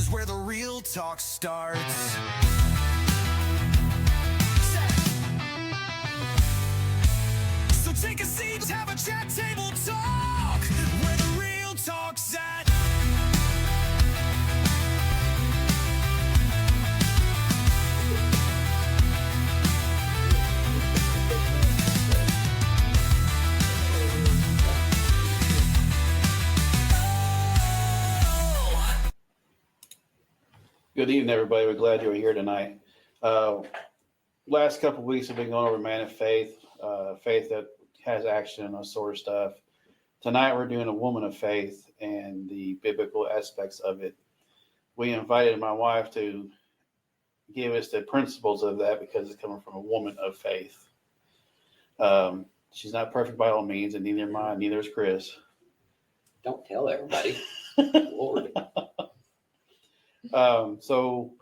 is where the real talk starts. So take a seat, have a chat, table talk, where the real talk's at. Good evening, everybody. We're glad you're here tonight. Last couple of weeks have been going over man of faith, faith that has action and that sort of stuff. Tonight we're doing a woman of faith and the biblical aspects of it. We invited my wife to give us the principles of that because it's coming from a woman of faith. She's not perfect by all means, and neither am I, neither is Chris. Don't tell everybody. Lord. So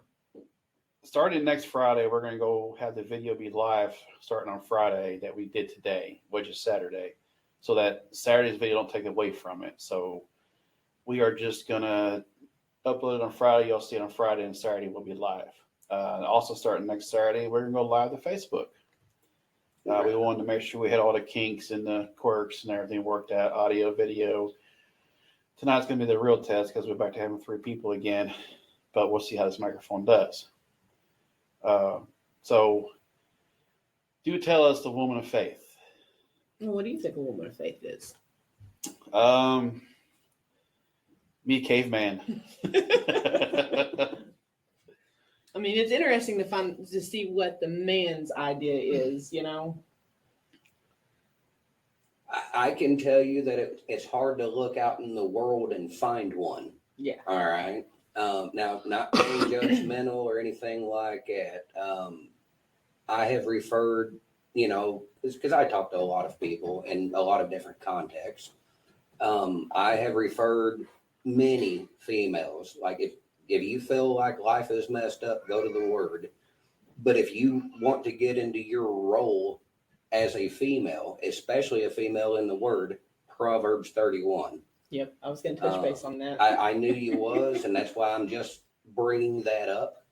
starting next Friday, we're going to go have the video be live starting on Friday that we did today, which is Saturday, so that Saturday's video don't take away from it. So we are just going to upload it on Friday. You'll see it on Friday, and Saturday will be live. Also starting next Saturday, we're going to go live to Facebook. We wanted to make sure we had all the kinks and the quirks and everything worked out, audio, video. Tonight's going to be the real test because we're back to having 3 people again. But we'll see how this microphone does. So, do tell us the woman of faith. Well, what do you think a woman of faith is? Me, caveman. I mean, it's interesting to see what the man's idea is, you know? I can tell you that it's hard to look out in the world and find one. Yeah. All right. Now, not being judgmental or anything like that. I have referred, because I talk to a lot of people in a lot of different contexts. I have referred many females. Like if you feel like life is messed up, go to the Word. But if you want to get into your role as a female, especially a female in the Word, Proverbs 31. Yep, I was going to touch base on that. I knew you was, and that's why I'm just bringing that up.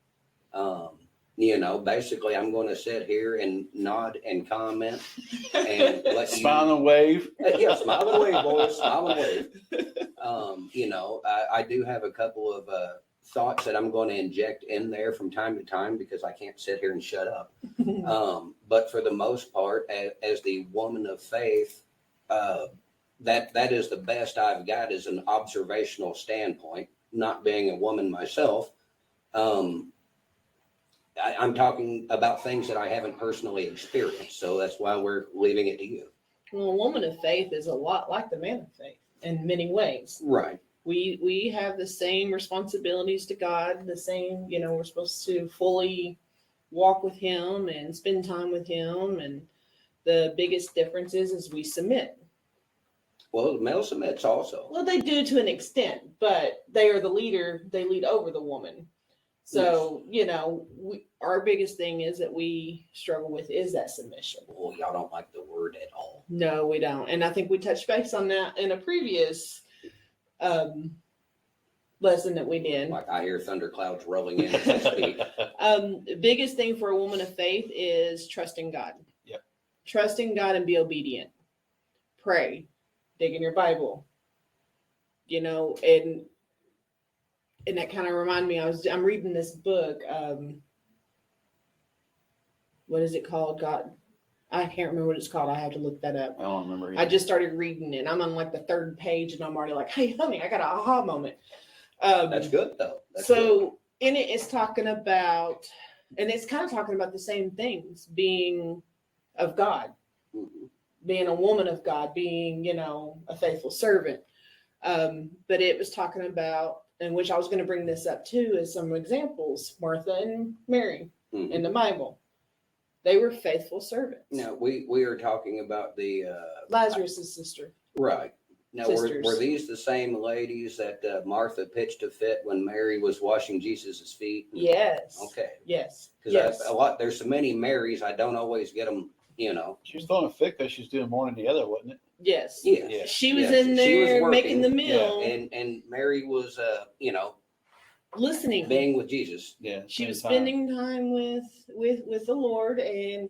Basically, I'm going to sit here and nod and comment and let you smile and wave. Yeah, smile and wave, boys. Smile and wave. I do have a couple of thoughts that I'm going to inject in there from time to time because I can't sit here and shut up. But for the most part, as the woman of faith, that is the best I've got as an observational standpoint, not being a woman myself. I'm talking about things that I haven't personally experienced. So that's why we're leaving it to you. Well, a woman of faith is a lot like the man of faith in many ways. Right. We have the same responsibilities to God, the same, we're supposed to fully walk with him and spend time with him. And the biggest difference is we submit. Well, the male submits also. Well, they do to an extent, but they are the leader. They lead over the woman. So, our biggest thing is that we struggle with is that submission. Well, y'all don't like the word at all. No, we don't. And I think we touched base on that in a previous lesson that we did. Like I hear thunderclouds rolling in as I speak. The biggest thing for a woman of faith is trusting God. Yep. Trusting God and be obedient. Pray. Dig in your Bible. And that kind of reminded me, I'm reading this book. What is it called? God, I can't remember what it's called. I have to look that up. I don't remember either. I just started reading it. I'm on like the 3rd page and I'm already like, hey, honey, I got an aha moment. That's good though. In it, it's talking about, and it's kind of talking about the same things, being of God, being a woman of God, being, a faithful servant. But it was talking about, and which I was going to bring this up too, is some examples, Martha and Mary in the Bible. They were faithful servants. Now, we are talking about the Lazarus' sister. Right. Now, were these the same ladies that Martha pitched a fit when Mary was washing Jesus's feet? Yes. Okay. Yes. Because there's so many Marys, I don't always get them, She was throwing a fit because she's doing more than the other, wasn't it? Yes. Yeah. She was in there working, making the meal. And Mary was, listening. being with Jesus. Yeah. She was spending spending time with the Lord, and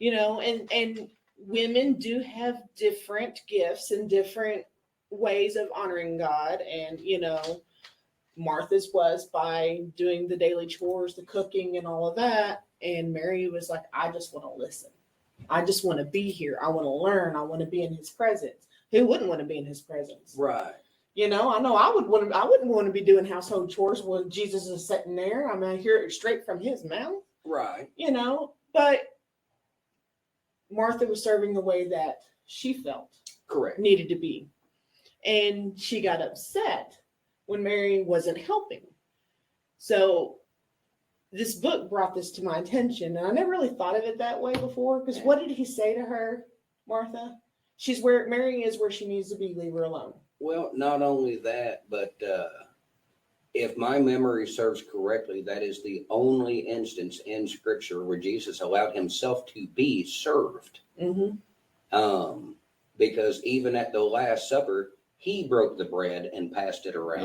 and women do have different gifts and different ways of honoring God, and Martha's was by doing the daily chores, the cooking, and all of that. And Mary was like, I just want to listen. I just want to be here. I want to learn. I want to be in his presence. Who wouldn't want to be in his presence? Right. I know I wouldn't want to be doing household chores when Jesus is sitting there. I mean, I hear it straight from his mouth, Right. but Martha was serving the way that she felt Correct. needed to be. And she got upset when Mary wasn't helping. So this book brought this to my attention, and I never really thought of it that way before. Because what did he say to her, Martha? She's where Mary is, where she needs to be. Leave her alone. Well, not only that, but if my memory serves correctly, that is the only instance in Scripture where Jesus allowed himself to be served. Mm-hmm. Because even at the Last Supper, he broke the bread and passed it around.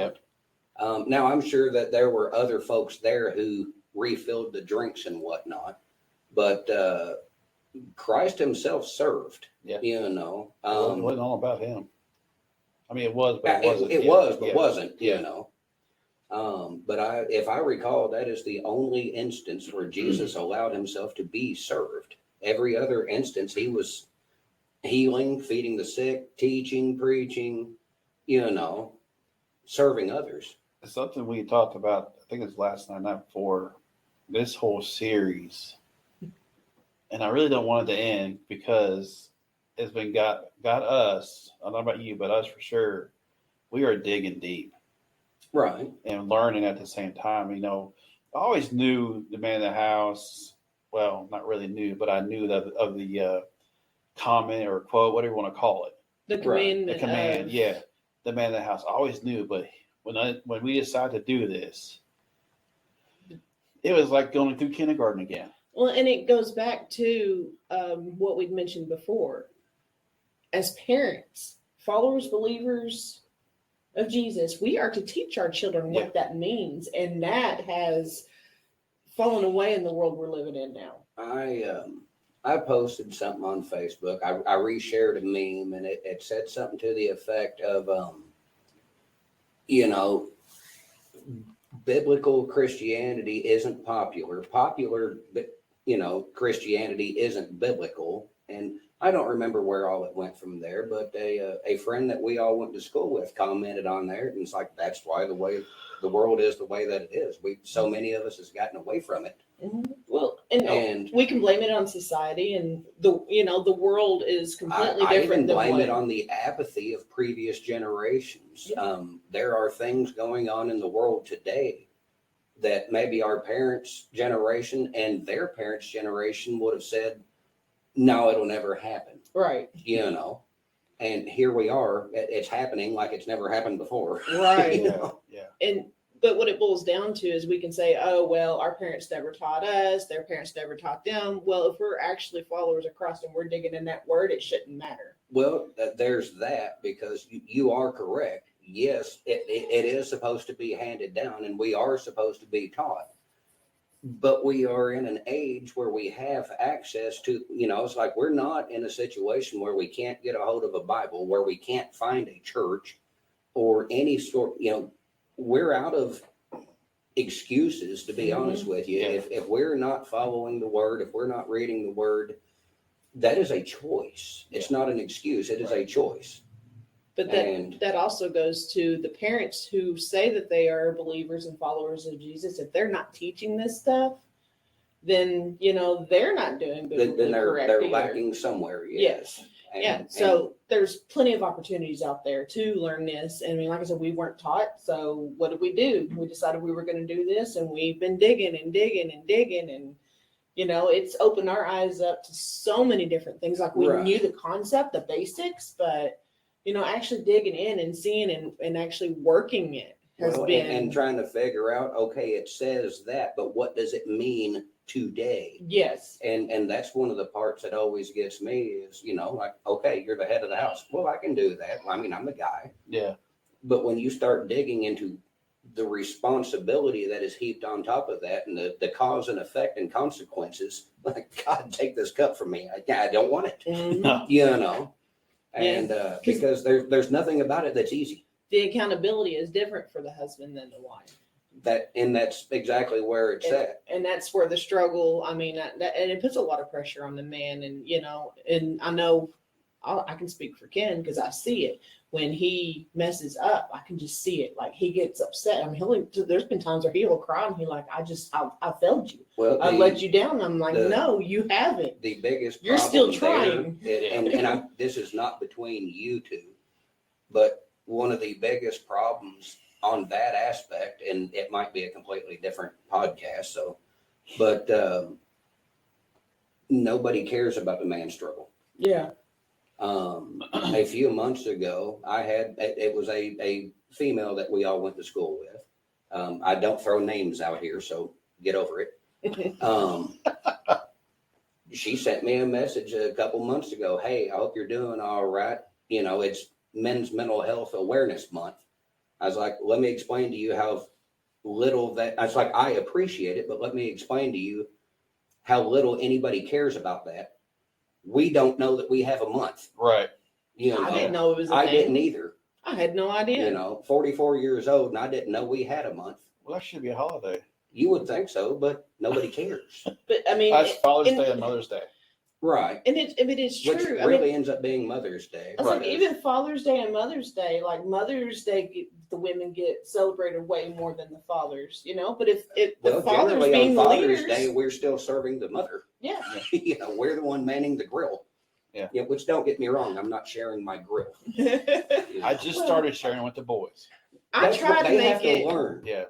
Yep. Now, I'm sure that there were other folks there who refilled the drinks and whatnot, but Christ himself served. Yeah. It it wasn't all about him. I mean, it was, but it wasn't. It Yeah. was, but Yeah. wasn't. Yeah. But if I recall, that is the only instance where Jesus allowed himself to be served. Every other instance, he was healing, feeding the sick, teaching, preaching, serving others. It's something we talked about, I think it's last night before, this whole series. And I really don't want it to end because it's been got us, I don't know about you, but us for sure, we are digging deep Right. and learning at the same time. I always knew the man of the house. Well, not really knew, but I knew of the comment or quote, whatever you want to call it. The Right. commandment. The command, of- yeah. The man of the house. I always knew, but when we decided to do this, it was like going through kindergarten again. Well, and it goes back to what we'd mentioned before. As parents, followers, believers of Jesus, we are to teach our children what Yeah. that means, and that has fallen away in the world we're living in now. I posted something on Facebook. I reshared a meme, and it said something to the effect of, biblical Christianity isn't popular. Popular, Christianity isn't biblical. And I don't remember where all it went from there, but a friend that we all went to school with commented on there, and it's like, that's why the world is the way that it is. So many of us has gotten away from it. Well, and we can blame it on society, and the world is completely I different even than blame what it on the apathy of previous generations. There are things going on in the world today that maybe our parents' generation and their parents' generation would have said, no, it'll never happen. right. And here we are. It's happening like it's never happened before. Right. Yeah. But what it boils down to is we can say, oh, well, our parents never taught us, their parents never taught them. Well, if we're actually followers of Christ and we're digging in that word, it shouldn't matter. Well, there's that, because you are correct. Yes, it is supposed to be handed down, and we are supposed to be taught. But we are in an age where we have access to, it's like we're not in a situation where we can't get a hold of a Bible, where we can't find a church or any sort, we're out of excuses, to be honest with you. Yeah. If we're not following the word, if we're not reading the word, that is a choice. It's not an excuse. It is a choice. But that also goes to the parents who say that they are believers and followers of Jesus. If they're not teaching this stuff, then they're not doing Then biblically correct they're either. lacking somewhere. Yes. And- Yeah, so there's plenty of opportunities out there to learn this. And I mean, like I said, we weren't taught. So what did we do? We decided we were going to do this, and we've been digging and digging and digging. And, it's opened our eyes up to so many different things. Like we Right. knew the concept, the basics, but, actually digging in and seeing and actually working it has Well, been. and trying to figure out, okay, it says that, but what does it mean today? Yes. And that's one of the parts that always gets me is, like, okay, you're the head of the house. Well, I can do that. I mean, I'm the guy. Yeah. But when you start digging into the responsibility that is heaped on top of that, and the cause and effect and consequences. Like, God, take this cup from me. I don't want it. Mhm. You know, and because there's nothing about it that's easy. The accountability is different for the husband than the wife. That's exactly where it's at. And that's where the struggle, I mean, and it puts a lot of pressure on the man. And, and I know I can speak for Ken because I see it. When he messes up, I can just see it. Like, he gets upset. I mean, there's been times where he'll cry and I failed you. Well, I let you down. I'm like, the- no, you haven't. The biggest You're still problem trying. and this is not between you two, but one of the biggest problems on that aspect, and it might be a completely different podcast. So, but nobody cares about the man's struggle. Yeah. A few months ago, it was a female that we all went to school with. I don't throw names out here, so get over it. She sent me a message a couple months ago. Hey, I hope you're doing all right. It's Men's Mental Health Awareness Month. I was like, let me explain to you how little that, I was like, I appreciate it, but let me explain to you how little anybody cares about that. We don't know that we have a month. Right. I didn't know it was a I thing. didn't either. I had no idea. 44 years old, and I didn't know we had a month. Well, that should be a holiday. You would think so, but nobody cares. But I mean, That's Father's and- Day and Mother's Day. Right. and it is true. Which I really mean, ends up being Mother's Day. I was like, Right. even Father's Day and Mother's Day, like Mother's Day, the women get celebrated way more than the fathers, But if the fathers generally being on the Father's leaders, Day, we're still serving the mother. yeah, We're the one manning the grill. Yeah. Which, don't get me wrong, I'm not sharing my grill. I just Well- started sharing with the boys. I That's try what to they make have to it. learn. Yeah.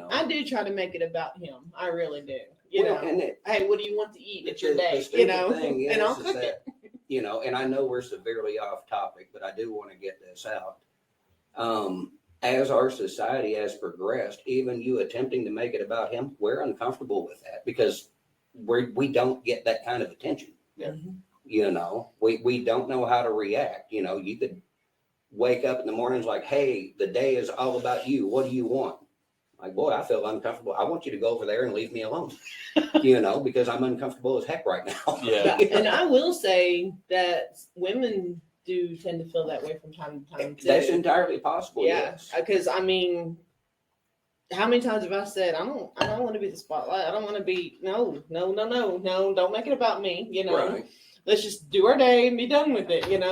I do try to make it about him. I really do. And Hey, what do you want to eat? It's your the day, stupid thing and I'll is cook that, it. and I know we're severely off topic, but I do want to get this out. As our society has progressed, even you attempting to make it about him, we're uncomfortable with that because we don't get that kind of attention. Yeah. Mhm. We don't know how to react. You could wake up in the mornings like, hey, the day is all about you. What do you want? Like, boy, I feel uncomfortable. I want you to go over there and leave me alone, because I'm uncomfortable as heck right now. Yeah. And I will say that women do tend to feel that way from time to time too. That's entirely possible. Yeah, Yes. because I mean, how many times have I said I don't want to be the spotlight. I don't want to be no, don't make it about me. Right. Let's just do our day and be done with it. And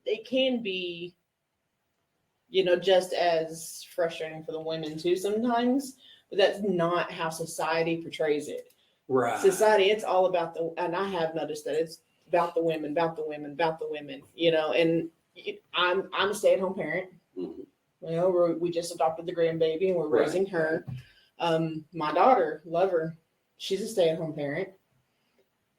it can be, just as frustrating for the women too sometimes. But that's not how society portrays it. Right. Society, it's all about and I have noticed that it's about the women, and I'm a stay-at-home parent. Mhm. We just adopted the grandbaby and we're Right. raising her. My daughter, love her. She's a stay-at-home parent.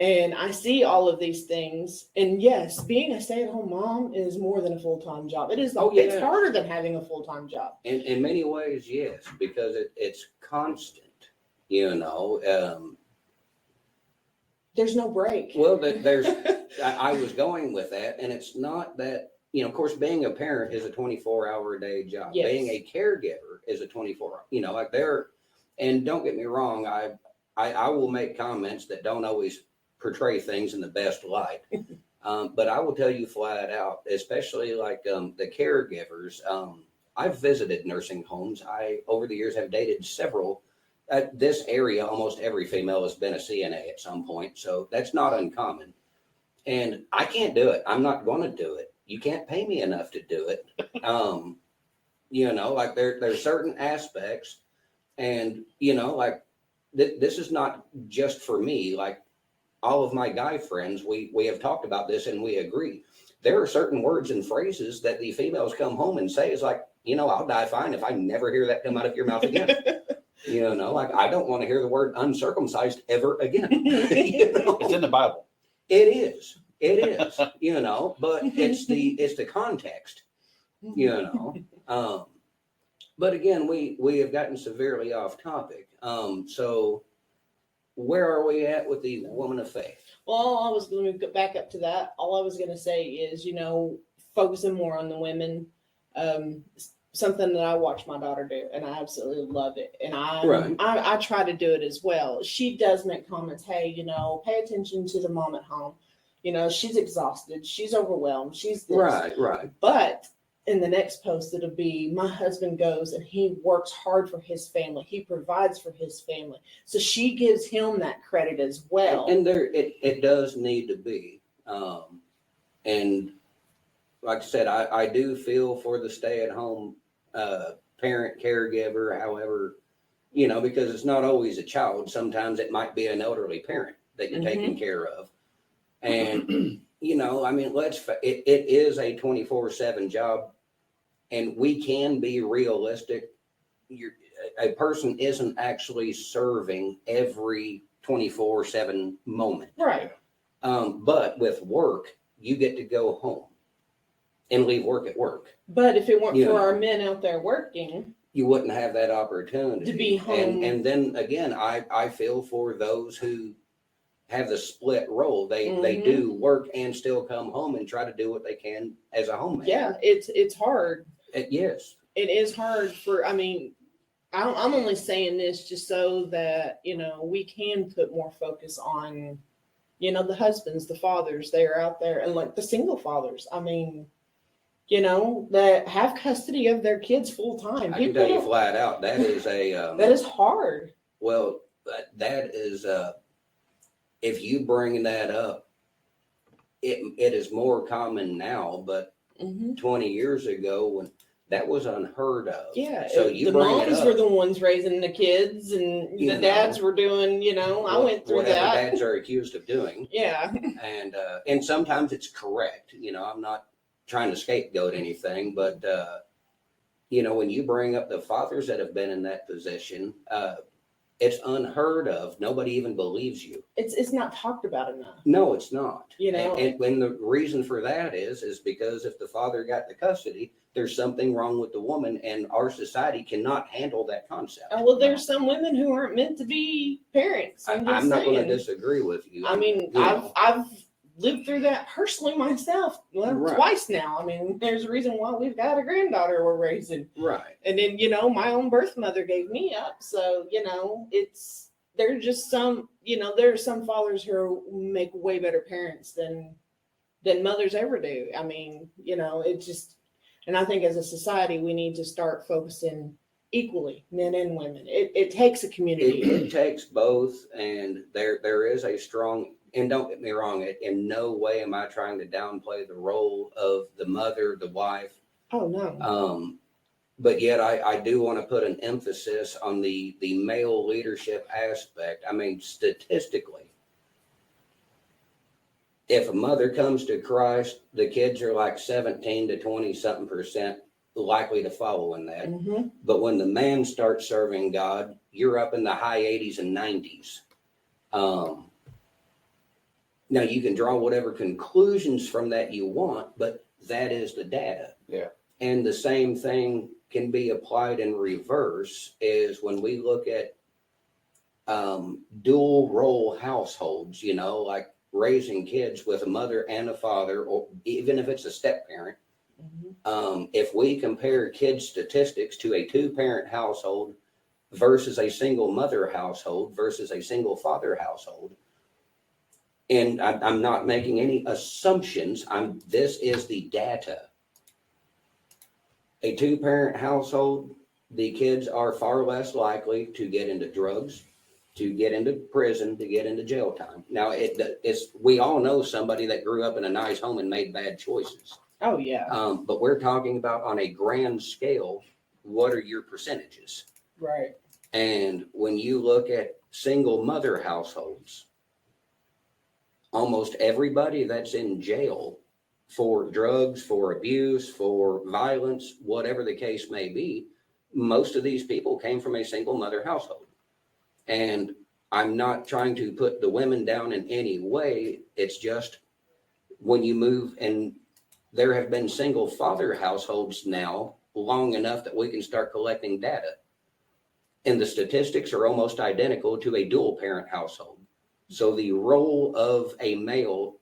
And I see all of these things. And yes, being a stay-at-home mom is more than a full-time job. It is. Oh, yeah. It's harder than having a full-time job. In many ways, yes, because it's constant. There's no break. Well, there's. I was going with that, and it's not that. Of course, being a parent is a 24-hour-a-day job. Yes. Being a caregiver is a 24. Like they're. And don't get me wrong, I will make comments that don't always portray things in the best light. But I will tell you flat out, especially like the caregivers. I've visited nursing homes. I, over the years, have dated several. This area, almost every female has been a CNA at some point, so that's not uncommon. And I can't do it. I'm not going to do it. You can't pay me enough to do it. Like there's certain aspects, and like this is not just for me. Like all of my guy friends, we have talked about this and we agree. There are certain words and phrases that the females come home and say is like, I'll die fine if I never hear that come out of your mouth again. Like I don't want to hear the word uncircumcised ever again. It's in the Bible. It is, but it's the context, but again, we have gotten severely off topic. So where are we at with the woman of faith? Well, I was going to go back up to that. All I was going to say is, focusing more on the women. something that I watch my daughter do, and I absolutely love it. And Right. I try to do it as well. She does make comments, hey, pay attention to the mom at home. She's exhausted, she's overwhelmed, she's this. Right. But in the next post, it'll be my husband goes and he works hard for his family. He provides for his family. So she gives him that credit as well. And there, it does need to be. And like I said, I do feel for the stay-at-home parent, caregiver, however, because it's not always a child. Sometimes it might be an elderly parent that you're taking care of. And, I mean, it is a 24/7 job, and we can be realistic. A person isn't actually serving every 24/7 moment. Right. But with work, you get to go home and leave work at work. But if it weren't You for know. our men out there working, You wouldn't have that opportunity To be home. And then again, I feel for those who have the split role. They Mhm. do work and still come home and try to do what they can as a homemaker. yeah, it's hard. Yes. It is hard I'm only saying this just so that, we can put more focus on, the husbands, the fathers, they're out there, and like the single fathers. I mean, that have custody of their kids full time. I can tell you flat out, that is that is hard. well, that is if you bring that up, it is more common now, but Mm-hmm. 20 years ago when that was unheard of. Yeah. So you the bring it moms up, were the ones raising the kids, and You the know. dads were doing, I went through whatever that. dads are accused of doing. Yeah. And sometimes it's correct. I'm not trying to scapegoat anything, but when you bring up the fathers that have been in that position, it's unheard of. Nobody even believes you. It's not talked about enough. No, it's not. You know. And when the reason for that is because if the father got the custody, there's something wrong with the woman, and our society cannot handle that concept. Well, there's some women who aren't meant to be parents. I'm not going to saying. disagree with you. I mean, You know. I've lived through that personally myself, Right. twice now. I mean, there's a reason why we've got a granddaughter we're raising. Right. And then, my own birth mother gave me up. So, there's just some, there are some fathers who make way better parents than mothers ever do. I mean, it just, and I think as a society, we need to start focusing equally, men and women. It takes a community. It takes both, and there is a strong, and don't get me wrong, in no way am I trying to downplay the role of the mother, the wife. Oh, no. But yet I do want to put an emphasis on the male leadership aspect. I mean, statistically, if a mother comes to Christ, the kids are like 17 to 20 something % likely to follow in that. Mhm. But when the man starts serving God, you're up in the high 80s and 90s. Now you can draw whatever conclusions from that you want, but that is the data. Yeah. And the same thing can be applied in reverse is when we look at dual role households, like raising kids with a mother and a father, or even if it's a step parent. Mhm. If we compare kids statistics to a 2-parent household versus a single mother household versus a single father household, and I'm not making any assumptions, this is the data. A 2-parent household, the kids are far less likely to get into drugs, to get into prison, to get into jail time. Now, we all know somebody that grew up in a nice home and made bad choices. Oh, yeah. But we're talking about on a grand scale, what are your percentages? Right. And when you look at single mother households, almost everybody that's in jail for drugs, for abuse, for violence, whatever the case may be, most of these people came from a single mother household. And I'm not trying to put the women down in any way. It's just when you move, and there have been single father households now long enough that we can start collecting data. And the statistics are almost identical to a dual parent household. So the role of a male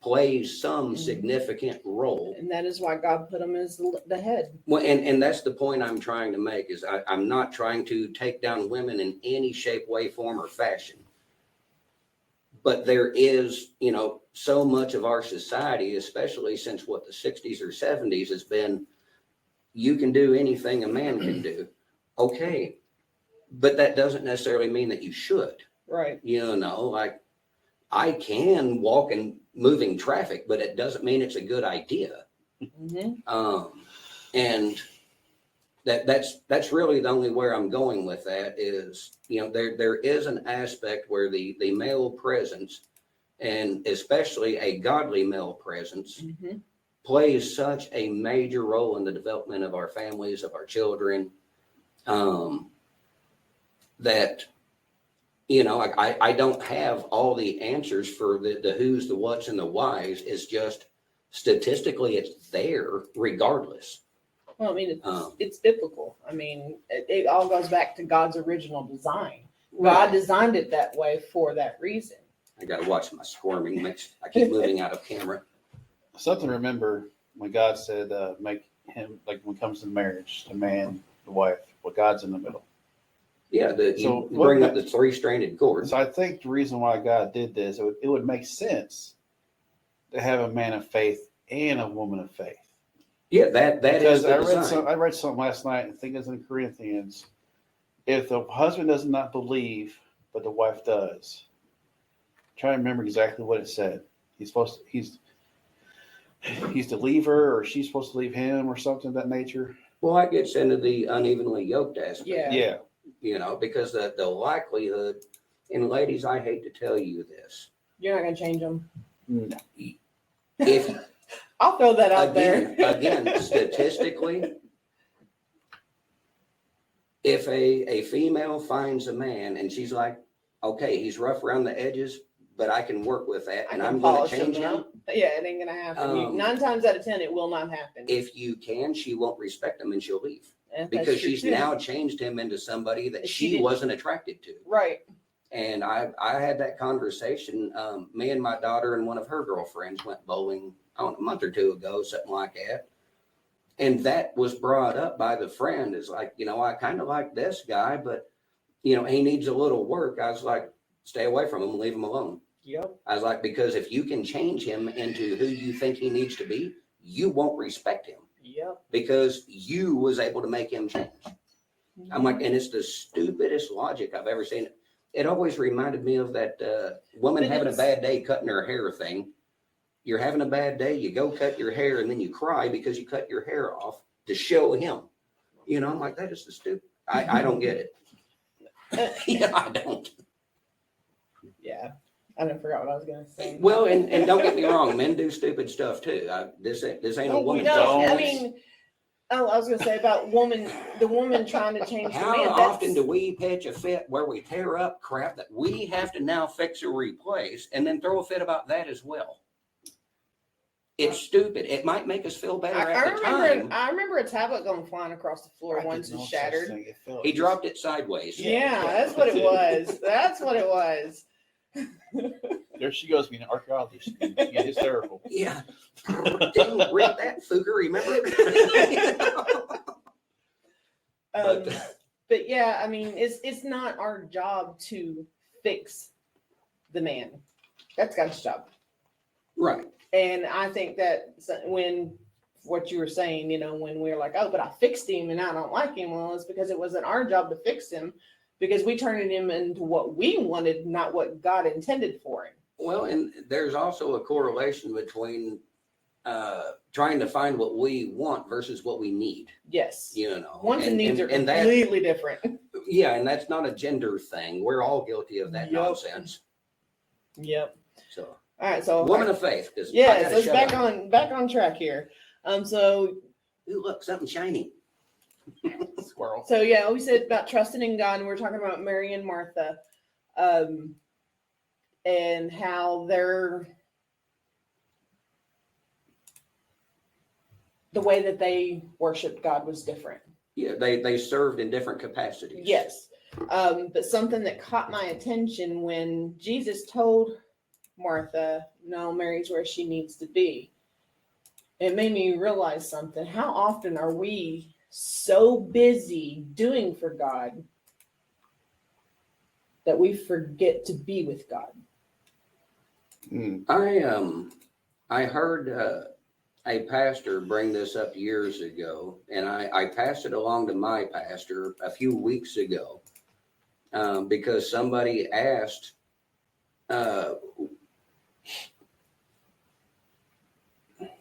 plays some Mhm. significant role. And that is why God put him as the head. Well, and that's the point I'm trying to make is I'm not trying to take down women in any shape, way, form, or fashion. But there is, so much of our society, especially since what the 60s or 70s has been, you can do anything a man can do. Okay. But that doesn't necessarily mean that you should, Right. like I can walk in moving traffic, but it doesn't mean it's a good idea. Mm-hmm. And that's really the only where I'm going with that is, there is an aspect where the male presence, and especially a godly male presence, Mm-hmm. plays such a major role in the development of our families, of our children, that, I don't have all the answers for the who's, the what's, and the whys. It's just statistically it's there regardless. Well, I mean, it's biblical. I mean, it all goes back to God's original design. God designed it that way for that reason. I got to watch my squirming. I keep moving out of camera. Something to remember when God said, make him, like when it comes to marriage, the man, the wife, well, God's in the middle. Yeah, So you bring up the 3-stranded cord. So I think the reason why God did this, it would make sense to have a man of faith and a woman of faith. Yeah, that is Because the design. I read something last night, I think it's in Corinthians. If the husband does not believe, but the wife does, I'm trying to remember exactly what it said. He's to leave her, or she's supposed to leave him, or something of that nature. Well, that gets into the unevenly yoked aspect. Yeah. Yeah. Because the likelihood, and ladies, I hate to tell you this. You're not going to change them. No. If I'll throw that out there. again, statistically, if a female finds a man and she's like, okay, he's rough around the edges, but I can work with that, and I'm going to change him. Yeah, it ain't going to happen. 9 times out of 10, it will not happen. If you can, she won't respect him and she'll leave. And that's Because true, she's too. now changed him into somebody that She she didn't- wasn't attracted to. Right. And I had that conversation. Me and my daughter and one of her girlfriends went bowling a month or 2 ago, something like that. And that was brought up by the friend is like, I kind of like this guy, but, he needs a little work. I was like, stay away from him, leave him alone. Yep. I was like, because if you can change him into who you think he needs to be, you won't respect him Yep. because you was able to make him change. I'm like, and it's the stupidest logic I've ever seen. It always reminded me of that woman But having a it's- bad day cutting her hair thing. You're having a bad day, you go cut your hair, and then you cry because you cut your hair off to show him. I'm like, that is the stupid. I don't get it. Yeah, I don't. Yeah. I didn't forget what I was going to say. Well, and don't get me wrong, men do stupid stuff too. This ain't a No, we woman's No, don't. I job. mean, I was going to say about the woman trying to change the How man. often do we pitch a fit where we tear up crap that we have to now fix or replace and then throw a fit about that as well? It's stupid. It might make us feel better at the time. I remember a tablet going flying across the floor I once did and no such shattered. thing. It fell. He dropped it sideways. Yeah, that's what it was. That's what it was. There she goes being an archaeologist. She get hysterical. Yeah. Didn't rip that fooger, remember? But yeah, I mean, it's not our job to fix the man. That's God's job. Right. And I think that when what you were saying, when we're like, oh, but I fixed him and I don't like him, well, it's because it wasn't our job to fix him because we turned him into what we wanted, not what God intended for him. Well, and there's also a correlation between trying to find what we want versus what we need. Yes. Wants and And- needs are and that- completely different. Yeah, and that's not a gender thing. We're all guilty of that Yep. nonsense. Yep. So, All right. So woman of faith. yeah, so it's back on track here. So Ooh, look, something shiny. Squirrel. So yeah, we said about trusting in God, and we're talking about Mary and Martha, and how the way that they worshipped God was different. Yeah, they served in different capacities. Yes, but something that caught my attention when Jesus told Martha. No, Mary's where she needs to be. It made me realize something. How often are we so busy doing for God that we forget to be with God? Mm. I heard a pastor bring this up years ago, and I passed it along to my pastor a few weeks ago because somebody asked,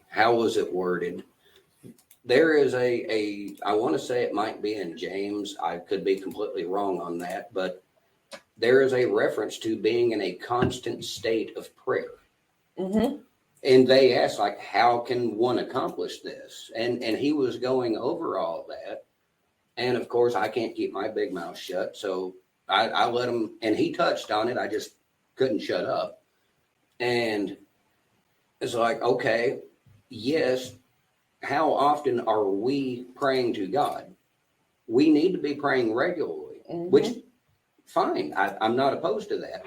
how was it worded? There is I want to say it might be in James. I could be completely wrong on that, but there is a reference to being in a constant state of prayer. Mm-hmm. And they asked, like, how can one accomplish this? And he was going over all that. And of course, I can't keep my big mouth shut. So I let him, and he touched on it. I just couldn't shut up. And it's like, okay, yes, how often are we praying to God? We need to be praying regularly, Mm-hmm. which, fine, I'm not opposed to that.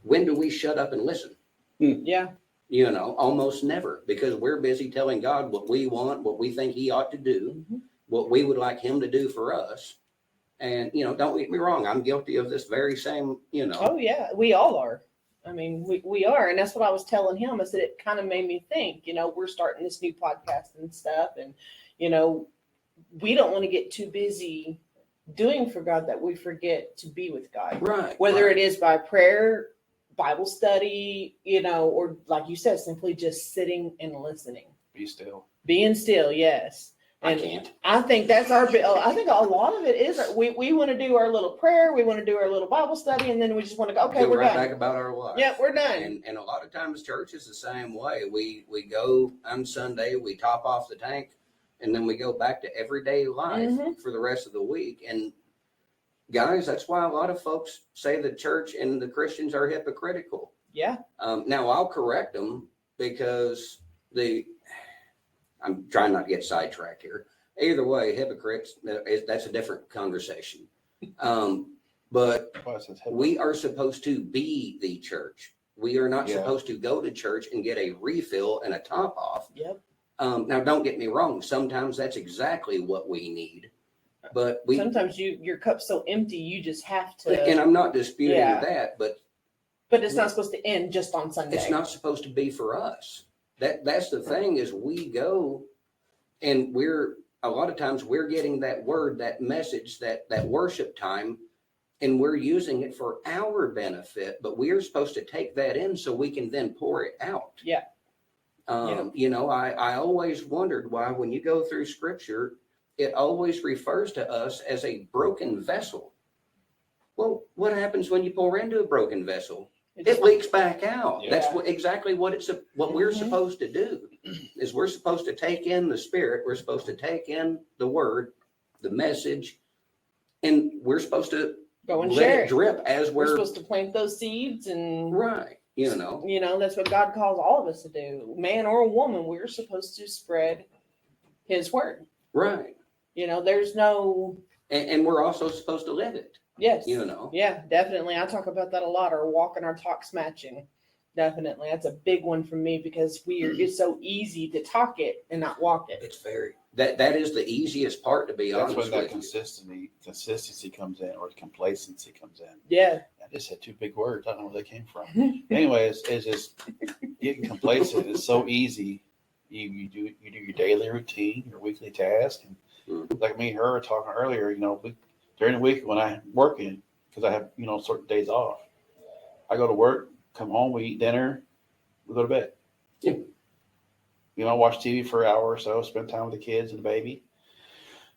When do we shut up and listen? Yeah. You know, almost never, because we're busy telling God what we want, what we think he ought to do, Mm-hmm. what we would like him to do for us. And, you know, don't get me wrong, I'm guilty of this very same, you know. Oh yeah, we all are. I mean, we are, and that's what I was telling him. I said it kind of made me think. You know, we're starting this new podcast and stuff, and you know, we don't want to get too busy doing for God that we forget to be with God. Right. Whether right. it is by prayer, Bible study, you know, or like you said, simply just sitting and listening, Be still. being still. Yes. I And can't. I think that's our. I think a lot of it is we want to do our little prayer, we want to do our little Bible study, and then we just want to go. Okay, Go we're right done. back about our life. Yeah, we're done. And a lot of times church is the same way. We go on Sunday, we top off the tank, and then we go back to everyday life Mhm. for the rest of the week. And guys, that's why a lot of folks say the church and the Christians are hypocritical. Yeah. Now I'll correct them because I'm trying not to get sidetracked here. Either way, hypocrites, that's a different conversation. But Why it says heaven. we are supposed to be the church. We are not Yeah. supposed to go to church and get a refill and a top off. Yep. Now, don't get me wrong. Sometimes that's exactly what we need. But Sometimes your cup's so empty, you just have to. and I'm not disputing Yeah. that, but But it's not supposed to end just on Sunday. it's not supposed to be for us. That's the thing is we go and a lot of times we're getting that word, that message, that worship time, and we're using it for our benefit, but we are supposed to take that in so we can then pour it out. Yeah. You know, I always wondered why when you go through scripture, it always refers to us as a broken vessel. Well, what happens when you pour into a broken vessel? It leaks back out. Yeah. That's exactly what we're Mhm. supposed to do. Is we're supposed to take in the Spirit. We're supposed to take in the Word, the message, and we're supposed to Go and let share it it. drip as We're we're supposed to plant those seeds, and right. You know, that's what God calls all of us to do. Man or woman, we're supposed to spread His word. right, You know, there's no. and we're also supposed to live it. Yes. You know, Yeah, definitely. I talk about that a lot. Our walk and our talks matching. Definitely, that's a big one for me because it's so easy to talk it and not walk it. it's very that is the easiest part, to be That's honest when that with you. consistency comes in, or complacency comes in. Yeah. I just had two big words. I don't know where they came from. Anyways, it's just getting complacent. It's so easy. You do your daily routine, your weekly task, and like me and her were talking earlier. You know, during the week when I'm working, because I have certain days off, I go to work, come home, we eat dinner, we go to bed. Yeah. Watch TV for an hour or so, spend time with the kids and the baby.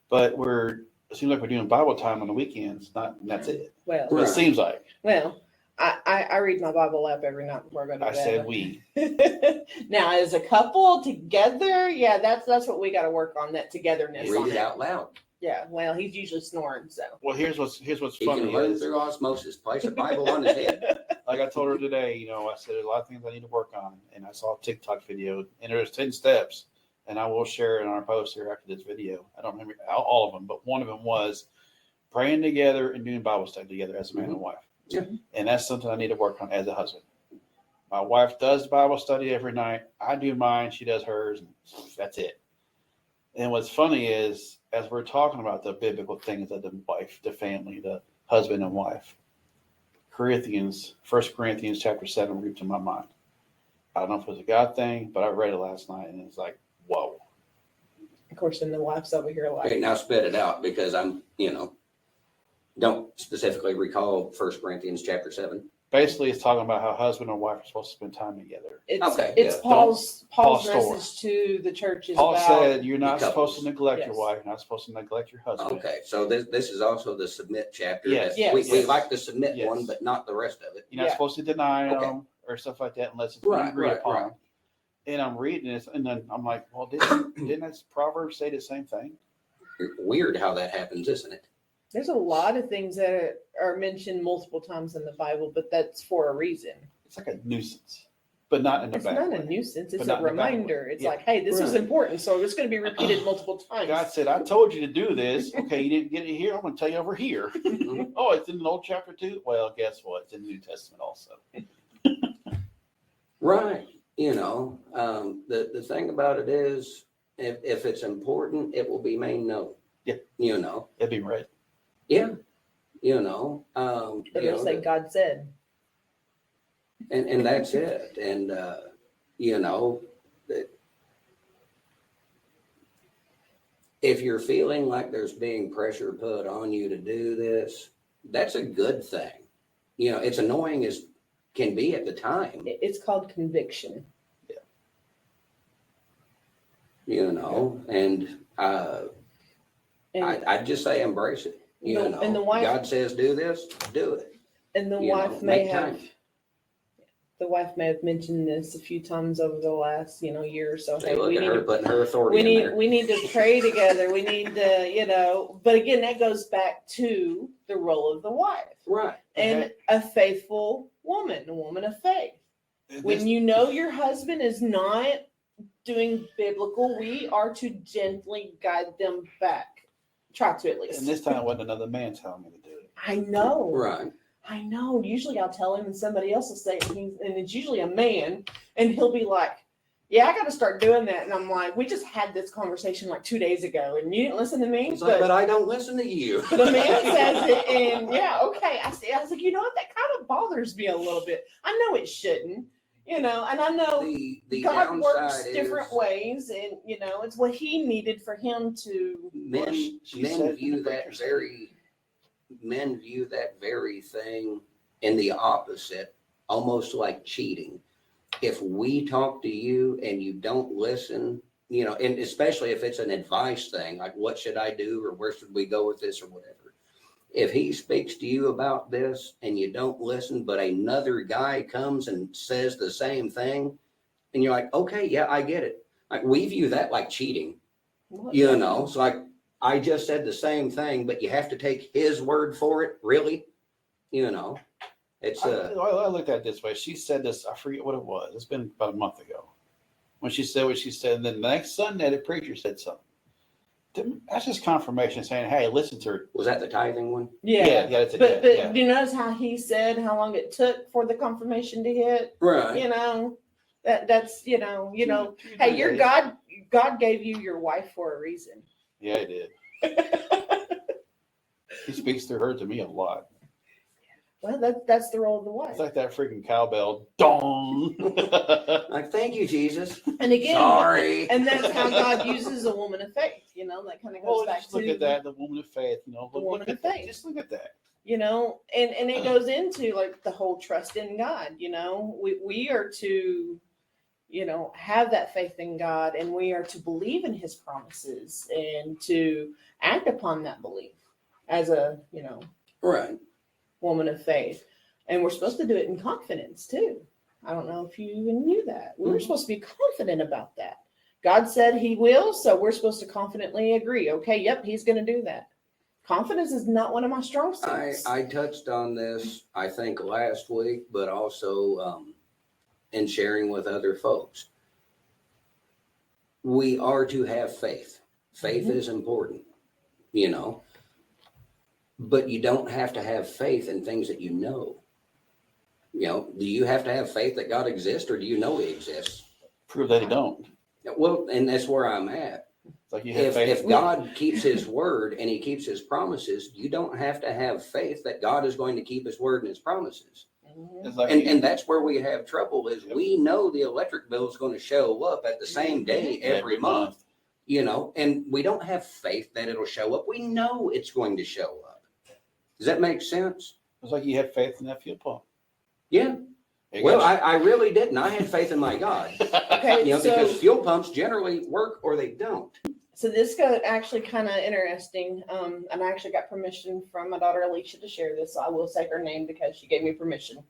But it seems like we're doing Bible time on the weekends. And that's it. Well, Right. It seems like. well, I read my Bible app every night before I go to I bed. said we. Now, as a couple together, yeah, that's what we got to work on, that togetherness. Read on it out loud. Yeah. Well, he's usually snoring, so. Well, here's what's He funny can learn is, through osmosis. Place a Bible on his head. like I told her today, I said there's a lot of things I need to work on, and I saw a TikTok video, and there's 10 steps, and I will share it on our post here after this video. I don't remember all of them, but one of them was praying together and doing Bible study together as a man and wife. Yeah. And that's something I need to work on as a husband. My wife does Bible study every night. I do mine. She does hers. And that's it. And what's funny is, as we're talking about the biblical things of the wife, the family, the husband and wife, 1 Corinthians chapter 7 leaps in my mind. I don't know if it was a God thing, but I read it last night and it's like, whoa. Of course, and the wife's over here like, Okay, now spit it out because I'm, don't specifically recall 1 Corinthians chapter 7. Basically, it's talking about how husband and wife are supposed to spend time together. it's Okay, it's yeah. Paul's Paul's story. message to the church is Paul about said you're not the supposed couples. to neglect your Yes. wife. You're not supposed to neglect your husband. Okay, so this is also the submit chapter. Yes. that we Yes. like the submit Yes. one, but not the rest of it. You're not Yeah. supposed to deny Okay. them or stuff like that unless it's Right, agreed right, upon. right. And I'm reading this, and then I'm like, well, didn't that Proverbs say the same thing? Weird how that happens, isn't it? There's a lot of things that are mentioned multiple times in the Bible, but that's for a reason. It's like a nuisance, but not in a It's bad not way. a nuisance. It's But not a in a bad way. reminder. It's Yeah. like, hey, this was Right. important, so it's going to be repeated multiple times. God said, I told you to do this. Okay, you didn't get it here. I'm going to tell you over here. Mhm. Oh, it's in the Old chapter 2? Well, guess what? It's in the New Testament also. Right. The thing about it is, if it's important, it will be made known. Yeah. It'd be read. Yeah. But it'll say God said. And that's it. And, that if you're feeling like there's being pressure put on you to do this, that's a good thing. It's annoying as can be at the time, It's called conviction. and And, I'd just say embrace it. And the wife- God says do this, do it. and the you know, wife may make have time. the wife may have mentioned this a few times over the last year or so. They Hey, look we at need her to putting her authority in there. we need to pray together. We need to, but again, that goes back to the role of the wife Right. and a faithful woman, a woman of faith. When you know your husband is not doing biblical, we are to gently guide them back. Try to at And least. this time it wasn't another man telling me to do it. I know. Right. I know. Usually I'll tell him and somebody else will say it, and it's usually a man, and he'll be like, yeah, I got to start doing that. And I'm like, we just had this conversation like 2 days ago and you didn't listen to me. He's like, but I don't listen to you. The man says it, and yeah, okay. I was like, what? That kind of bothers me a little bit. I know it shouldn't, and I know The God works downside different is ways, and it's what He needed for him to. men She men said view in the that picture. very thing in the opposite, almost like cheating. If we talk to you and you don't listen, and especially if it's an advice thing, like what should I do or where should we go with this or whatever. If he speaks to you about this and you don't listen, but another guy comes and says the same thing, and you're like, okay, yeah, I get it. Like we view that like cheating. It's like I just said the same thing, but you have to take his word for it. Really? It's I looked at it this way. She said this, I forget what it was. It's been about a month ago. When she said what she said, and then the next Sunday the preacher said something. That's just confirmation saying, hey, listen to her. was that the tithing one? Yeah, that's it. But Yeah. do you notice how he said how long it took for the confirmation to hit? Right. That's hey, your God gave you your wife for a reason. Yeah, it did. He speaks through her to me a lot. Well, that's the role of the wife. It's like that freaking cowbell. Dong. Like, thank you, Jesus. And again, Sorry. and that's how God uses a woman of faith. That kind of goes Well, back just to look at that, the woman of faith. The woman look of at that. faith. Just look at that. And it goes into like the whole trust in God. We are to have that faith in God, and we are to believe in His promises and to act upon that belief as a Right. woman of faith. And we're supposed to do it in confidence too. I don't know if you even knew that. We were Mhm. supposed to be confident about that. God said He will, so we're supposed to confidently agree. Okay, yep, He's going to do that. Confidence is not one of my strong suits. I touched on this, I think, last week, but also in sharing with other folks. We are to have faith. Faith Mhm. is important, but you don't have to have faith in things that you know. You know, do you have to have faith that God exists, or do you know He exists? Prove that he don't. Well, and that's where I'm at. It's like you have If faith. God keeps His word and He keeps His promises, you don't have to have faith that God is going to keep His word and His promises. It's like And that's where we have trouble is we know the electric bill is going to show up at the same day every month, you know, and we don't have faith that it'll show up. We know it's going to show up. Does that make sense? It's like you have faith in that fuel pump. Yeah. It Well, got I really didn't. I had faith in my God, Okay, you know, so because fuel pumps generally work or they don't. so this got actually kind of interesting. And I actually got permission from my daughter Alicia to share this. So I will say her name because she gave me permission.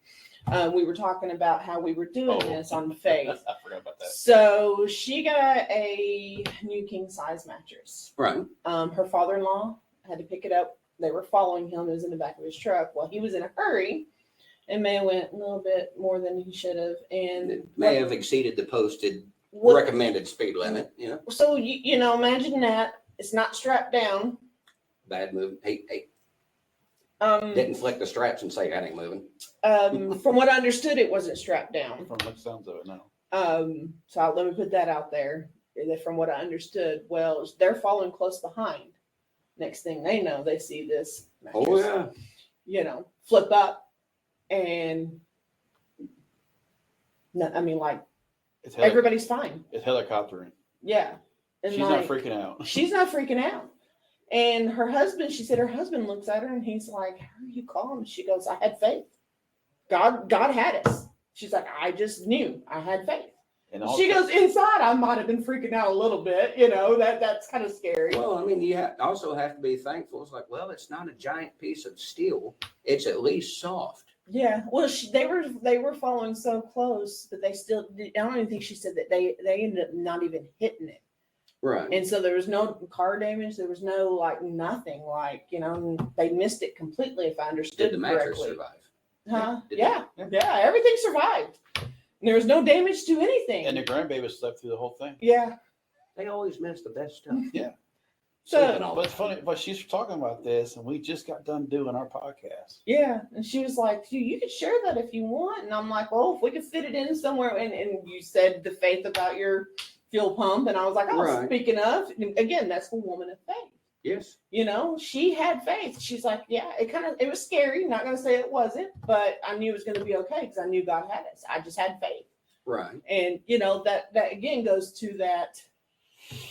We were talking about how we were doing this on faith. I forgot about that. So she got a new king size mattress. Right. Her father-in-law had to pick it up. They were following him. It was in the back of his truck. Well, he was in a hurry and may have went a little bit more than he should have. And It may have exceeded the posted what- recommended speed limit, you know, so you know, imagine that it's not strapped down. bad move. Hey, Um, didn't flick the straps and say, that ain't moving. from what I understood, it wasn't strapped down. From the sounds of it, no. So let me put that out there. That from what I understood, well, they're following close behind. Next thing they know, they see this mattress, Oh, yeah. you know, flip up, and no, I mean, like It's everybody's fine. It's helicoptering. Yeah, and She's like, not freaking out. she's not freaking out. And her husband, she said her husband looks at her and he's like, "How are you calm?" She goes, "I had faith. God had us." She's like, "I just knew I had faith." And She goes, "Inside, I might have been freaking out a little bit. You know, that's kind of scary." Well, I mean, you also have to be thankful. It's like, well, it's not a giant piece of steel. It's at least soft. Yeah. Well, they were following so close, but they still. I don't even think she said that they ended up not even hitting it. Right. And so there was no car damage. There was no like nothing. Like, you know, they missed it completely. If I understood Did the mattress correctly. survive? Huh? Did Yeah. it? Yeah. Everything survived. There was no damage to anything. And the grandbaby slept through the whole thing. Yeah. They always miss the best stuff. So But it's funny, but she's talking about this, and we just got done doing our podcast. yeah, and she was like, you could share that if you want. And I'm like, well, if we could fit it in somewhere. And you said the faith about your fuel pump. And I was like, oh, Right. speaking of, and again, that's a woman of faith. Yes. You know, she had faith. She's like, yeah, it was scary. Not going to say it wasn't, but I knew it was going to be okay because I knew God had us. I just had faith. Right. And, you know, that again goes to that,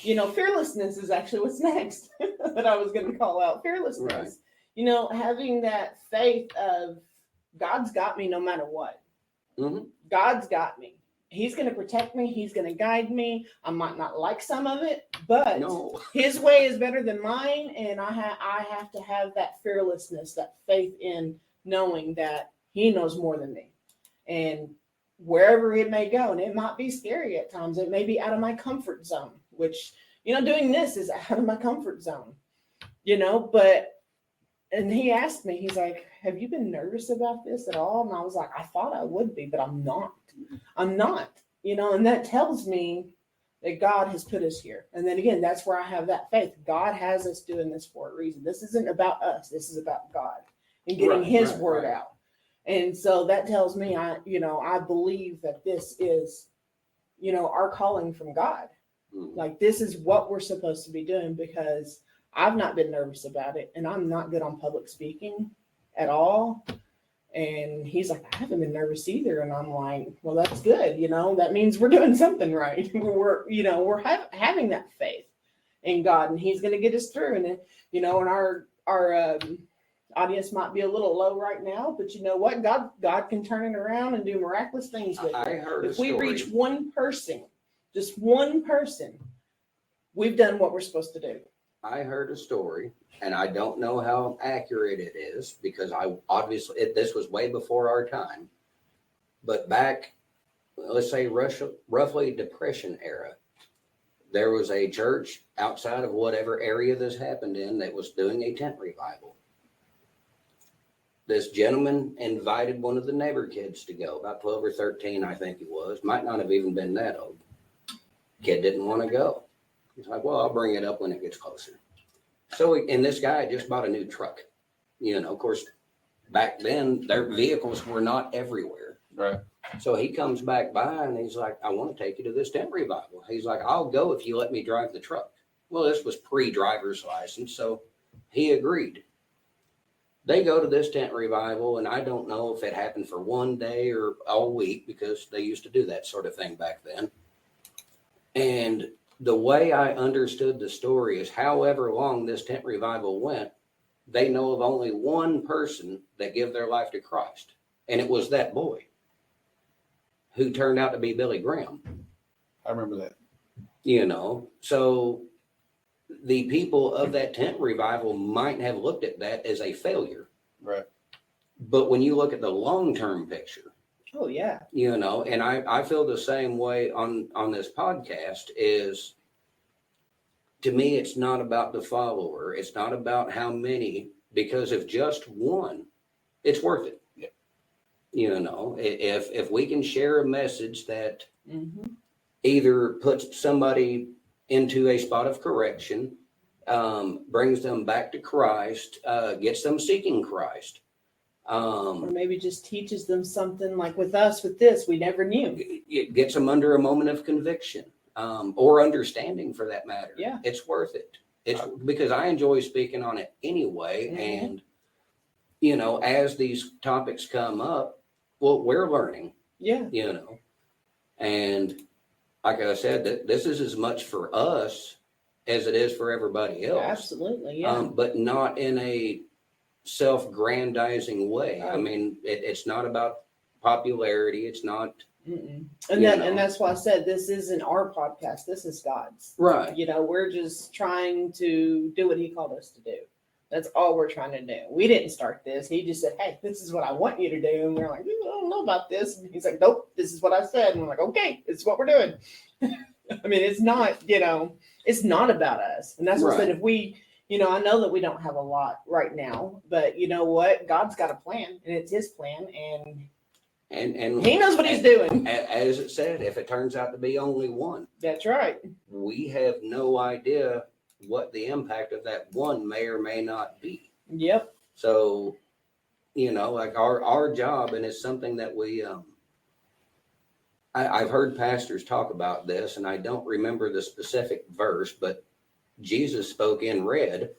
you know, fearlessness is actually what's next that I was going to call out. Fearlessness. Right. You know, having that faith of God's got me no matter what. Mm-hmm. God's got me. He's going to protect me. He's going to guide me. I might not like some of it, but No. his way is better than mine. And I have to have that fearlessness, that faith in knowing that he knows more than me. And wherever it may go, and it might be scary at times, it may be out of my comfort zone, which, you know, doing this is out of my comfort zone, you know, but, and he asked me, he's like, have you been nervous about this at all? And I was like, I thought I would be, but I'm not, you know, and that tells me that God has put us here. And then again, that's where I have that faith. God has us doing this for a reason. This isn't about us. This is about God and getting his word out. And so that tells me, I believe that this is, you know, our calling from God. Mm-hmm. Like this is what we're supposed to be doing, because I've not been nervous about it, and I'm not good on public speaking at all. And he's like, I haven't been nervous either. And I'm like, well, that's good. You know, that means we're doing something right. We're having that faith in God, and he's going to get us through. And, you know, and our audience might be a little low right now, but you know what? God can turn it around and do miraculous things with I it. heard a If we story. reach one person, just one person, we've done what we're supposed to do. I heard a story, and I don't know how accurate it is because this was way before our time. But back, let's say roughly Depression era, there was a church outside of whatever area this happened in that was doing a tent revival. This gentleman invited one of the neighbor kids to go, about 12 or 13, I think he was. Might not have even been that old. Kid didn't want to go. He's like, well, I'll bring it up when it gets closer. So, and this guy just bought a new truck. You know, of course, back then their vehicles were not everywhere. Right. So he comes back by and he's like, I want to take you to this tent revival. He's like, I'll go if you let me drive the truck. Well, this was pre-driver's license, so he agreed. They go to this tent revival, and I don't know if it happened for one day or all week because they used to do that sort of thing back then. And the way I understood the story is however long this tent revival went, they know of only one person that gave their life to Christ. And it was that boy who turned out to be Billy Graham. I remember that. You know, so the people of that tent revival might have looked at that as a failure. Right. But when you look at the long-term picture, Oh yeah. you know, and I feel the same way on this podcast is, to me, it's not about the follower. It's not about how many, because if just one, it's worth it. Yeah. You know, if we can share a message that Mm-hmm. either puts somebody into a spot of correction, brings them back to Christ, gets them seeking Christ. Or maybe just teaches them something like with us, with this, we never knew. It gets them under a moment of conviction, or understanding for that matter. Yeah. It's worth it. It's because I enjoy speaking on it anyway. Mhm. And, you know, as these topics come up, well, we're learning, Yeah. you know, and like I said, that this is as much for us as it is for everybody else. Absolutely. Yeah. But not in a self-grandizing way. I Right. mean, it's not about popularity. It's not Mm-mm. you know. And that's why I said this isn't our podcast. This is God's. right. You know, we're just trying to do what He called us to do. That's all we're trying to do. We didn't start this. He just said, "Hey, this is what I want you to do." And we're like, "I don't know about this." And He's like, "Nope, this is what I said." And we're like, "Okay, it's what we're doing." I mean, it's not, you know, it's not about us. And that's what I said. Right. If we, you know, I know that we don't have a lot right now, but you know what? God's got a plan, and it's His plan, and And He knows what He's doing. as it said, if it turns out to be only one, That's right. we have no idea what the impact of that one may or may not be. Yep. So, you know, like our job, and it's something that we I've heard pastors talk about this, and I don't remember the specific verse, but Jesus spoke in red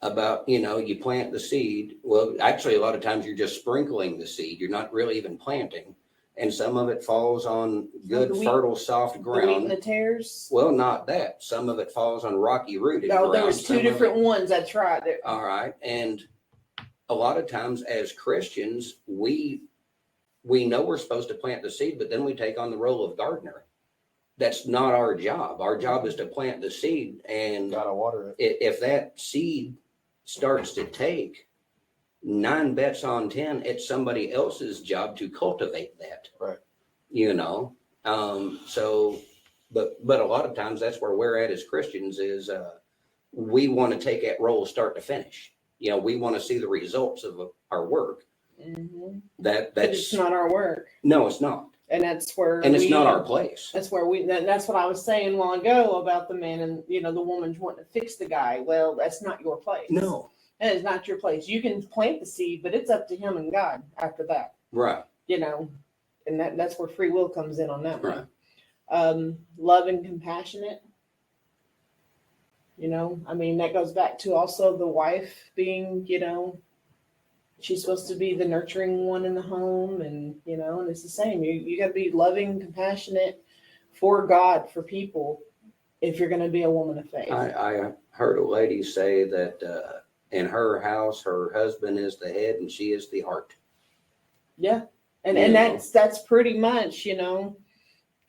about, you know, you plant the seed. Well, actually, a lot of times you're just sprinkling the seed. You're not really even planting. And some of it falls on good, The wheat- fertile, soft The wheat and ground. the tares. Well, not that. Some of it falls on rocky, rooted Oh, ground. there was Some two of it- different ones. That's right. All right. And a lot of times as Christians, we know we're supposed to plant the seed, but then we take on the role of gardener. That's not our job. Our job is to plant the seed. And Gotta water it. if that seed starts to take, 9 bets on 10, it's somebody else's job to cultivate that. Right. You know, so, but a lot of times that's where we're at as Christians is, we want to take that role start to finish. You know, we want to see the results of our work. Mhm. But But it's not our work, no, it's not. and that's where. And it's we- not our place. That's where that's what I was saying a while ago about the man and, you know, the woman's wanting to fix the guy. Well, that's not your place. No. That is not your place. You can plant the seed, but it's up to him and God after that, Right. you know, and that's where free will comes in on that Right. one. Love and compassionate. You know, I mean, that goes back to also the wife being, you know, she's supposed to be the nurturing one in the home, and, you know, and it's the same. You got to be loving, compassionate for God, for people, if you're going to be a woman of faith. I heard a lady say that in her house, her husband is the head and she is the heart. Yeah. And You and know. that's pretty much, you know,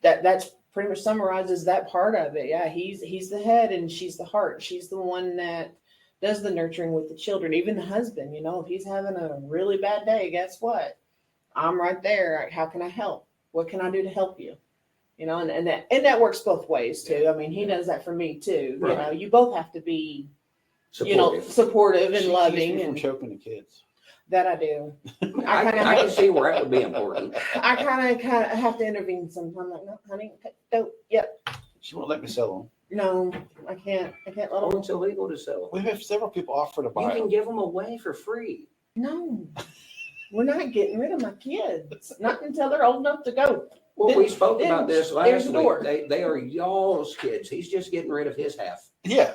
that's pretty much summarizes that part of it. Yeah, he's the head and she's the heart. She's the one that does the nurturing with the children, even the husband, you know, if he's having a really bad day, guess what? I'm right there. How can I help? What can I do to help you? You know, and that works both ways too. I mean, he does that for me too. Right. You know, you both have to be, Supportive. you know, supportive and She keeps loving, me from and choking the kids. that I do. I can see where that would be important. I kind of have to intervene sometimes. Like, no, honey, don't. Yep. She won't let me sell them. No, I can't let Oh, them. it's illegal to sell. We've had several people offer to You buy can them. give them away for free. No, we're not getting rid of my kids. Not until they're old enough to go. Well, we spoke Then about this there's last the door. week. They are y'all's kids. He's just getting rid of his half. Yeah.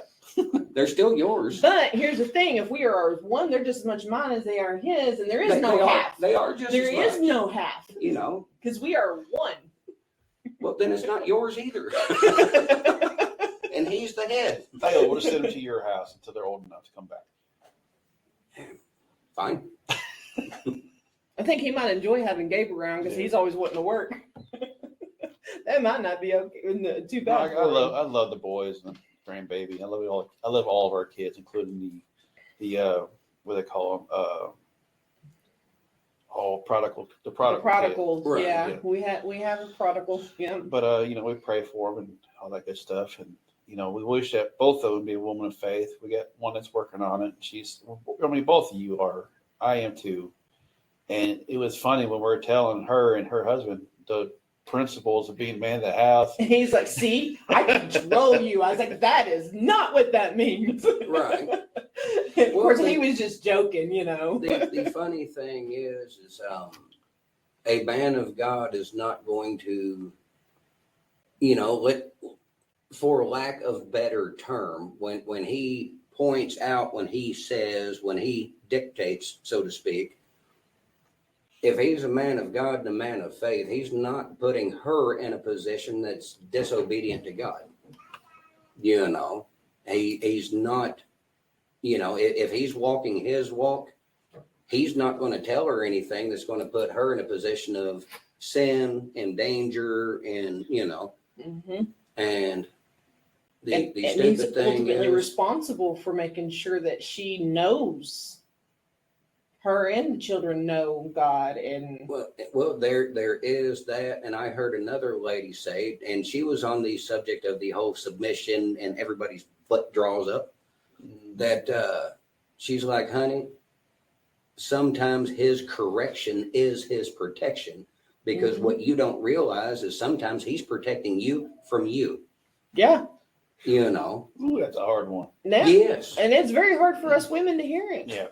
They're still yours. But here's the thing: if we are one, they're just as much mine as they are his, and there is no half. They are just There as is much, no half you know. because we are one. Well, then it's not yours either. And he's the head. Hey, we'll just send them to your house until they're old enough to come back. Fine. I think he might enjoy having Gabe around because he's always wanting to work. That might not be okay, too No, bad. I love the boys and the grandbaby. I love it all. I love all of our kids, including the what they call them, prodigal. The the prodigal. prodigals. Right, Yeah, yeah. we have a prodigal. Yeah. But we pray for them and all that good stuff, and we wish that both of them be a woman of faith. We got one that's working on it. Both of you are. I am too. And it was funny when we were telling her and her husband the principles of being man of the house. And he's like, "See, I control you." I was like, "That is not what that means." Right. Of course, he was just joking, The funny thing is a man of God is not going to, for lack of better term, when he points out, when he says, when he dictates, so to speak, if he's a man of God and a man of faith, he's not putting her in a position that's disobedient to God. He's not, if he's walking his walk, he's not going to tell her anything that's going to put her in a position of sin and danger and, Mm-hmm. and the And he's stupid thing ultimately is, responsible for making sure that she knows, her and the children know God. And well, there is that, and I heard another lady say, and she was on the subject of the whole submission and everybody's foot draws up, that she's like, honey, sometimes his correction is his protection, because Mhm. what you don't realize is sometimes he's protecting you from you. yeah, Ooh, that's a hard one. Yes. and it's very hard for us women to hear it. Yeah.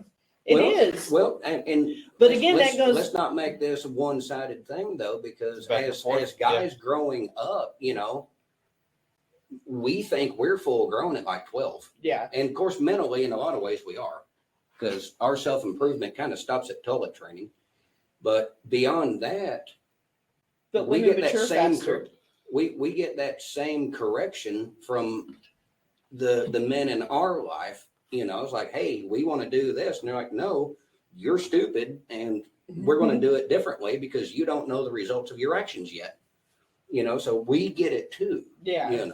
It Well, is. Well, and But again, that goes- Let's not make this a one-sided thing, though, because Back and as forth, guys growing up, we think we're full grown at like 12, Yeah. and of course, mentally, in a lot of ways, we are, because our self-improvement kind of stops at toilet training. But beyond that, But we women get that mature same faster. we get that same correction from the men in our life. It's like, hey, we want to do this, and they're like, no, you're stupid, and we're going to do it differently because you don't know the results of your actions yet. So we get it too. Yeah.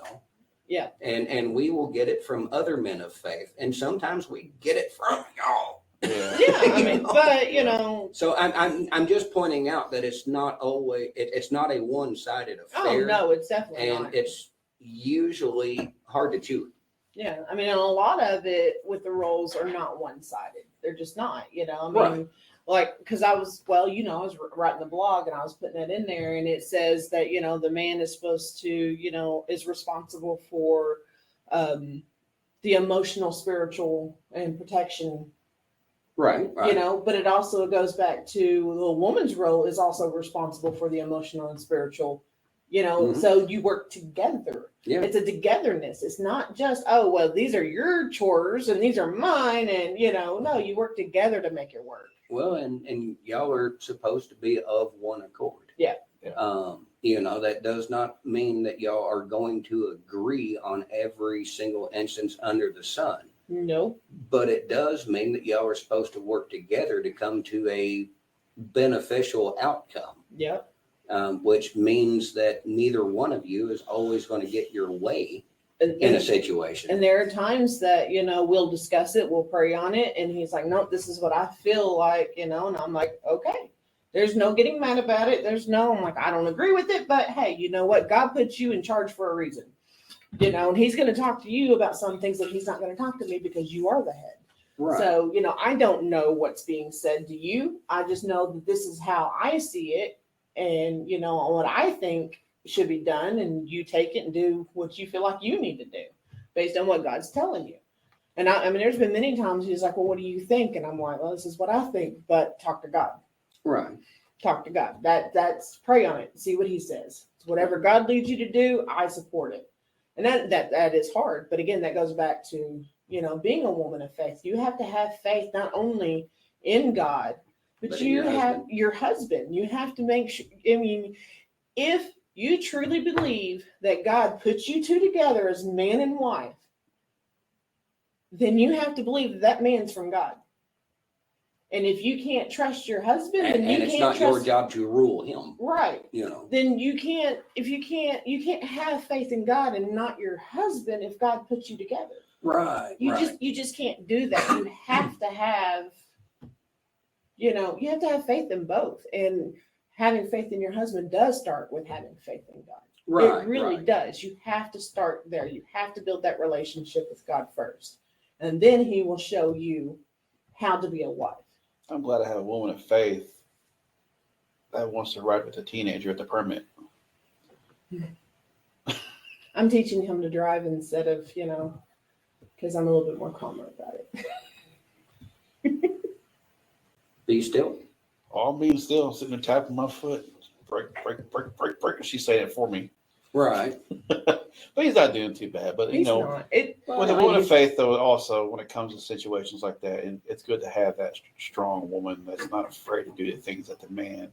Yeah. And we will get it from other men of faith, and sometimes we get it from y'all. Yeah. Yeah. I mean, but So I'm just pointing out that it's not always it's not a one-sided affair. oh no, it's definitely and not. it's usually hard to chew. Yeah, I mean, and a lot of it with the roles are not one-sided. They're just not, I mean, Right. like, because I was writing the blog and I was putting that in there, and it says that, the man is supposed to, is responsible for the emotional, spiritual, and protection, Right. but it also goes back to the woman's role is also responsible for the emotional and spiritual, Mhm. so you work together. Yeah. It's a togetherness. It's not just, oh, well, these are your chores and these are mine. And, no, you work together to make it work. Well, and y'all are supposed to be of one accord. Yeah. That does not mean that y'all are going to agree on every single instance under the sun, No. but it does mean that y'all are supposed to work together to come to a beneficial outcome. Yep. Which means that neither one of you is always going to get your way And, in a and, situation. and there are times that, we'll discuss it, we'll pray on it. And he's like, nope, this is what I feel like, and I'm like, okay, there's no getting mad about it. I'm like, I don't agree with it, but hey, you know what? God put you in charge for a reason, and he's going to talk to you about some things that he's not going to talk to me because you are the head. Right. So, I don't know what's being said to you. I just know that this is how I see it. And, what I think should be done, and you take it and do what you feel like you need to do based on what God's telling you. And I mean, there's been many times he's like, well, what do you think? And I'm like, well, this is what I think, but talk to God. Right. Talk to God. That's pray on it. See what he says. Whatever God leads you to do, I support it. And that is hard. But again, that goes back to, being a woman of faith. You have to have faith not only in God, but But in you your have husband. your husband. You have to make sure, I mean, if you truly believe that God puts you two together as man and wife, then you have to believe that that man's from God. And if you can't trust your husband, And, then you and it's can't not trust your job to rule him, right. Then you can't have faith in God and not your husband if God puts you together. Right. You just can't do that. You have to have, you have to have faith in both. And having faith in your husband does start with having faith in God. Right. It really right. does. You have to start there. You have to build that relationship with God first. And then he will show you how to be a wife. I'm glad I have a woman of faith that wants to ride with a teenager at the permit. I'm teaching him to drive instead of, because I'm a little bit more calmer about it. Be still. All being still, sitting there tapping my foot. Break, break, break, break, break. She's saying it for me. Right. But he's not doing too bad. But, He's not. with a woman of faith, though, also, when it comes to situations like that, and it's good to have that strong woman that's not afraid to do the things that the man.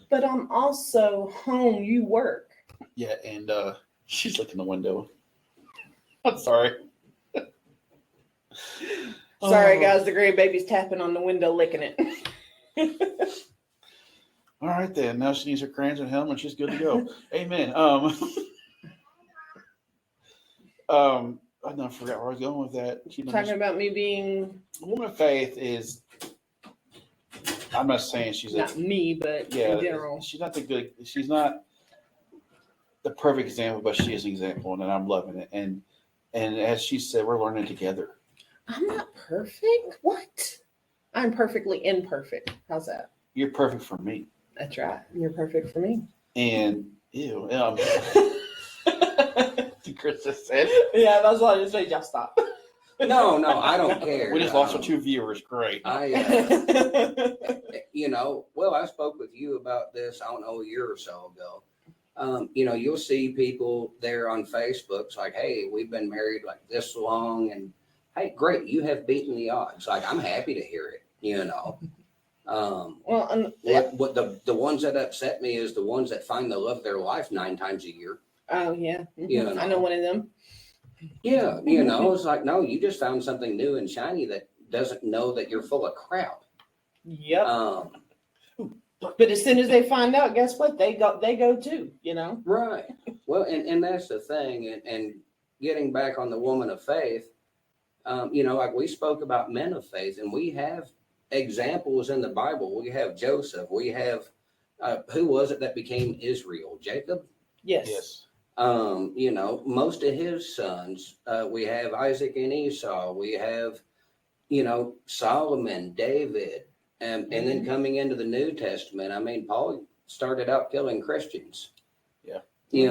But I'm also home. You work. Yeah, and she's looking the window. I'm sorry. Sorry, guys. The grandbaby's tapping on the window, licking it. All right, then. Now she needs her crayons and helmet. She's good to go. Amen. I don't forgot where I was going with that. Talking about me being A woman of faith is. I'm not saying she's not me, but yeah. in general. She's not the good. She's not the perfect example, but she is an example, and I'm loving it. And as she said, we're learning together. I'm not perfect. What? I'm perfectly imperfect. How's that? You're perfect for me. That's right. You're perfect for me. And ew. Chris just said. Yeah, that's why I just made y'all stop. No, I don't care. We just lost our 2 viewers. Great. I, well, I spoke with you about this, I don't know, a year or so ago. You'll see people there on Facebook. It's like, hey, we've been married like this long, and hey, great, you have beaten the odds. Like, I'm happy to hear it. Well, what the ones that upset me is the ones that find the love of their life 9 times a year. oh yeah, Yeah. I know one of them. Yeah, it's like, no, you just found something new and shiny that doesn't know that you're full of crap. Yep. Um, But as soon as they find out, guess what? They go too. Right. Well, and that's the thing. And getting back on the woman of faith, like we spoke about men of faith, and we have examples in the Bible. We have Joseph. We have, who was it that became Israel? Jacob? Yes. Yes. Most of his sons, we have Isaac and Esau. We have, Solomon, David. And then coming into the New Testament, I mean, Paul started out killing Christians. Yeah. We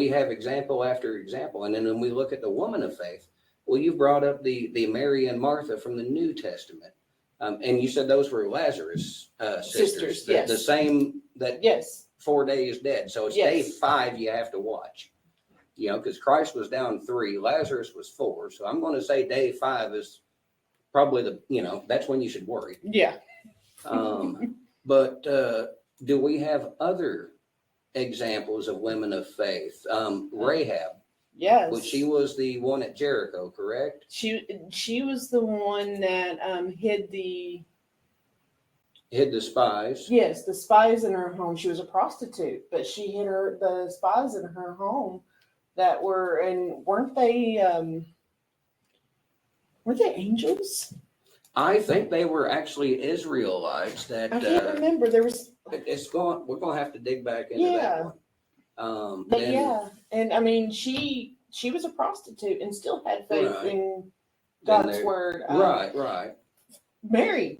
have example after example. And then when we look at the woman of faith, well, you brought up the Mary and Martha from the New Testament. And you said those were Lazarus sisters. Yes. The same that Yes. 4 days dead. So it's Yes. day 5 you have to watch. Because Christ was down 3, Lazarus was 4. So I'm going to say day 5 is probably that's when you should worry. Yeah. But do we have other examples of women of faith? Rahab, Yes. which she was the one at Jericho, correct? She was the one that hid the Hid the spies. yes, the spies in her home. She was a prostitute, but she hid the spies in her home that were, and weren't they angels? I think they were actually Israelites that I can't remember. There was we're going to have to dig back into Yeah. that one. but And- yeah, and I mean she was a prostitute and still had faith Right. in God's they- word. Right. Mary,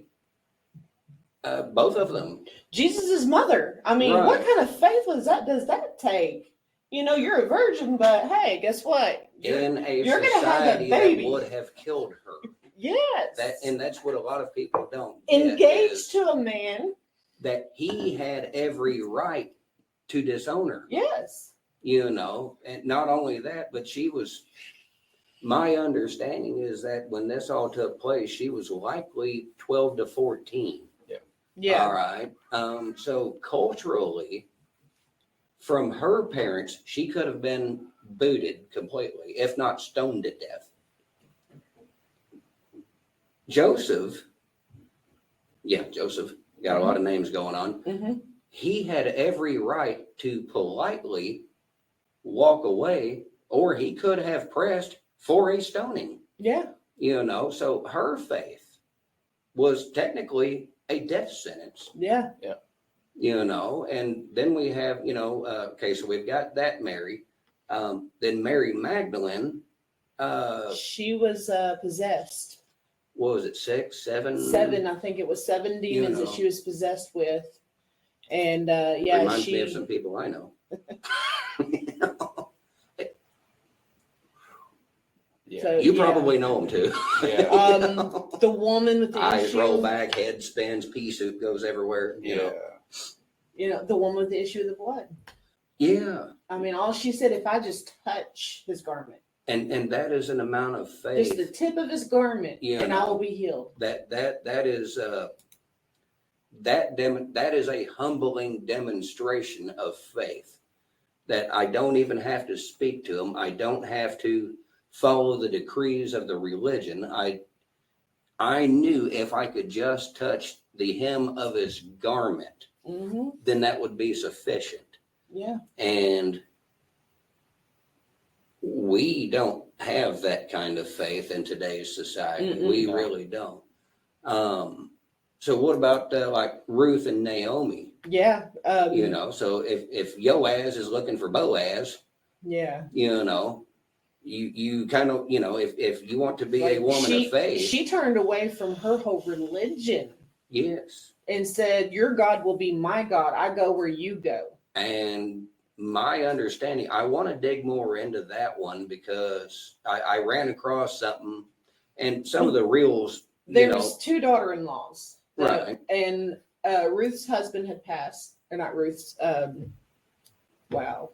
Both of them. Jesus' mother. I mean, Right. what kind of faith does that take? you're a virgin, but hey, guess what? in a you're gonna have a society that baby. would have killed her. Yes. That's what a lot of people don't get, Engaged is to a man. that he had every right to disown her. Yes. And not only that, but my understanding is that when this all took place, she was likely 12 to 14. Yeah. All right. So culturally, from her parents, she could have been booted completely, if not stoned to death. Joseph, got a lot of names going on. Mm-hmm. He had every right to politely walk away, or he could have pressed for a stoning. Yeah. So her faith was technically a death sentence. Yeah. And then we have, okay, so we've got that Mary. Then Mary Magdalene, She was possessed. what was it, 6, 7? 7, I think it was 7 demons that she was possessed with. And Reminds me of some people I know. Yeah. So, You probably know them too. Yeah. the woman with the Eyes issue, roll back, head spins, pea soup goes everywhere. the woman with the issue of the blood. Yeah. I mean, all she said, if I just touch his garment, And that is an amount of faith. just the tip of his garment, and I will be healed. That is that is a humbling demonstration of faith, that I don't even have to speak to him. I don't have to follow the decrees of the religion. I knew if I could just touch the hem of his garment, Mm-hmm. then that would be sufficient. Yeah. And we don't have that kind of faith in today's society. Mm-mm. We No. really don't. So what about like Ruth and Naomi? Yeah. So if Joaz is looking for Boaz, Yeah. you kind of, if you want to be a woman she, of faith, She turned away from her whole religion yes. and said, your God will be my God. I go where you go. And my understanding, I want to dig more into that one because I ran across something, and some of the reels, There's 2 daughter-in-laws. Right. And Ruth's husband had passed, or not Ruth's, wow.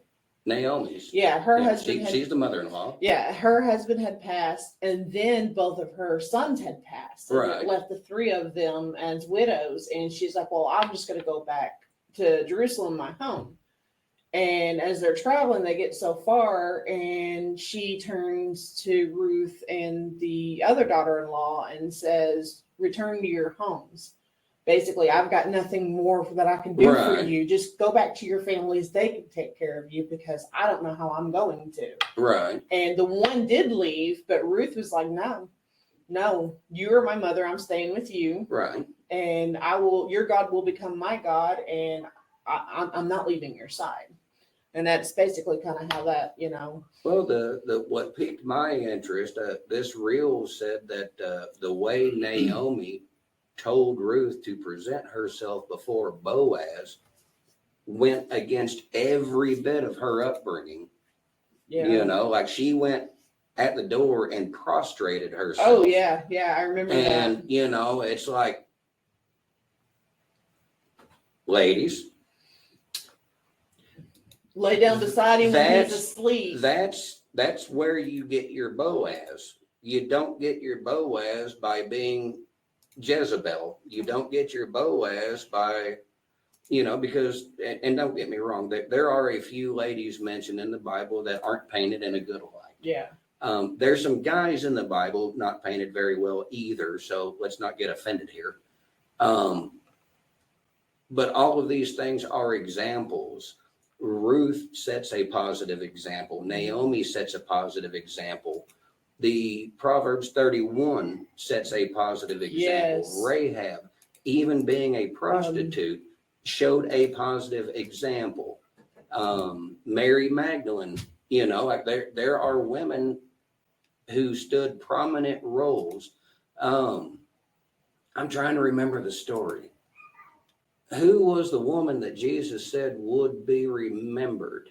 Naomi's. Yeah, her Yeah, husband had, she's the mother-in-law. yeah, her husband had passed, and then both of her sons had passed. So Right. it left the 3 of them as widows, and she's like, well, I'm just going to go back to Jerusalem, my home. And as they're traveling, they get so far, and she turns to Ruth and the other daughter-in-law and says, return to your homes. Basically, I've got nothing more that I can do for Right. you. Just go back to your families. They can take care of you because I don't know how I'm going to. Right. And the one did leave, but Ruth was like, no, you are my mother. I'm staying with you. Right. And your God will become my God. And I'm not leaving your side. And that's basically kind of how that, Well, the what piqued my interest, this reel said that the way Naomi told Ruth to present herself before Boaz went against every bit of her upbringing. yeah. Like she went at the door and prostrated herself. Oh, yeah. Yeah. I remember that. And, it's like, ladies, Lay down beside him when he's That's- asleep. that's where you get your Boaz. You don't get your Boaz by being Jezebel. You don't get your Boaz by, because, and don't get me wrong, there are a few ladies mentioned in the Bible that aren't painted in a good light. Yeah. There's some guys in the Bible not painted very well either, so let's not get offended here. But all of these things are examples. Ruth sets a positive example. Naomi sets a positive example. The Proverbs 31 sets a positive example. Yes. Rahab, even being a prostitute, showed a positive example. Mary Magdalene, like there are women who stood prominent roles. I'm trying to remember the story. Who was the woman that Jesus said would be remembered?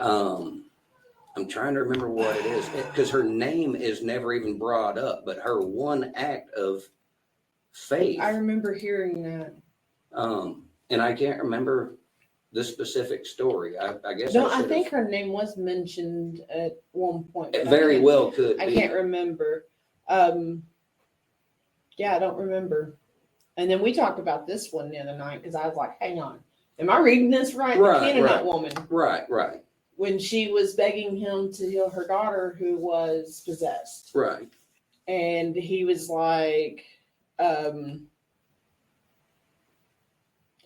I'm trying to remember what it is because her name is never even brought up, but her one act of faith. I remember hearing that. And I can't remember the specific story. I guess No, I I should think have. her name was mentioned at one point. It but very well could I be. can't remember. Yeah, I don't remember. And then we talked about this one the other night because I was like, hang on. Am I reading this right? Right, The Canaanite right. woman, Right. when she was begging him to heal her daughter who was possessed. Right. And he was like,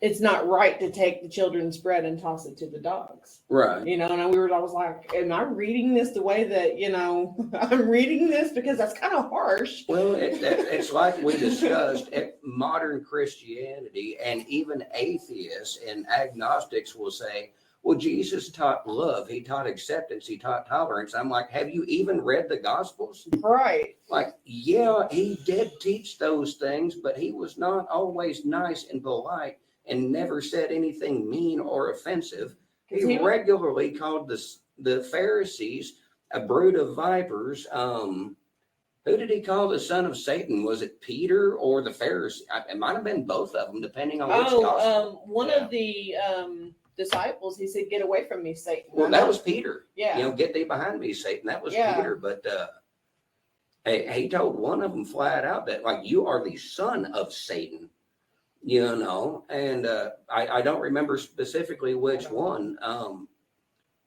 it's not right to take the children's bread and toss it to the dogs. Right. You know, and I was like, am I reading this the way that, I'm reading this? Because that's kind of harsh. Well, it's like we discussed, modern Christianity and even atheists and agnostics will say, well, Jesus taught love. He taught acceptance. He taught tolerance. I'm like, have you even read the Gospels? Right. Like, yeah, he did teach those things, but he was not always nice and polite and never said anything mean or offensive. He regularly called the Pharisees a brood of vipers. Who did he call the son of Satan? Was it Peter or the Pharisee? It might have been both of them, depending on which gospel. One of the disciples, he said, get away from me, Satan. Well, that was Peter. Yeah. Get thee behind me, Satan. That was Yeah. Peter. But he told one of them flat out that, like, you are the son of Satan. And I don't remember specifically which one.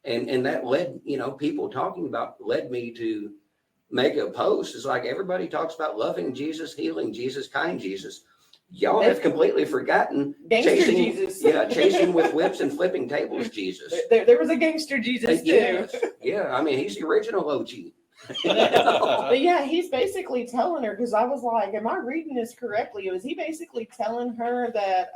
And that led, people talking about led me to make a post. It's like everybody talks about loving Jesus, healing Jesus, kind Jesus. Y'all have completely forgotten Gangster Jesus. Chasing with whips and flipping tables Jesus. There was a gangster Jesus too. Yes. Yeah, I mean, he's the original OG. But yeah, he's basically telling her, because I was like, am I reading this correctly? Was he basically telling her that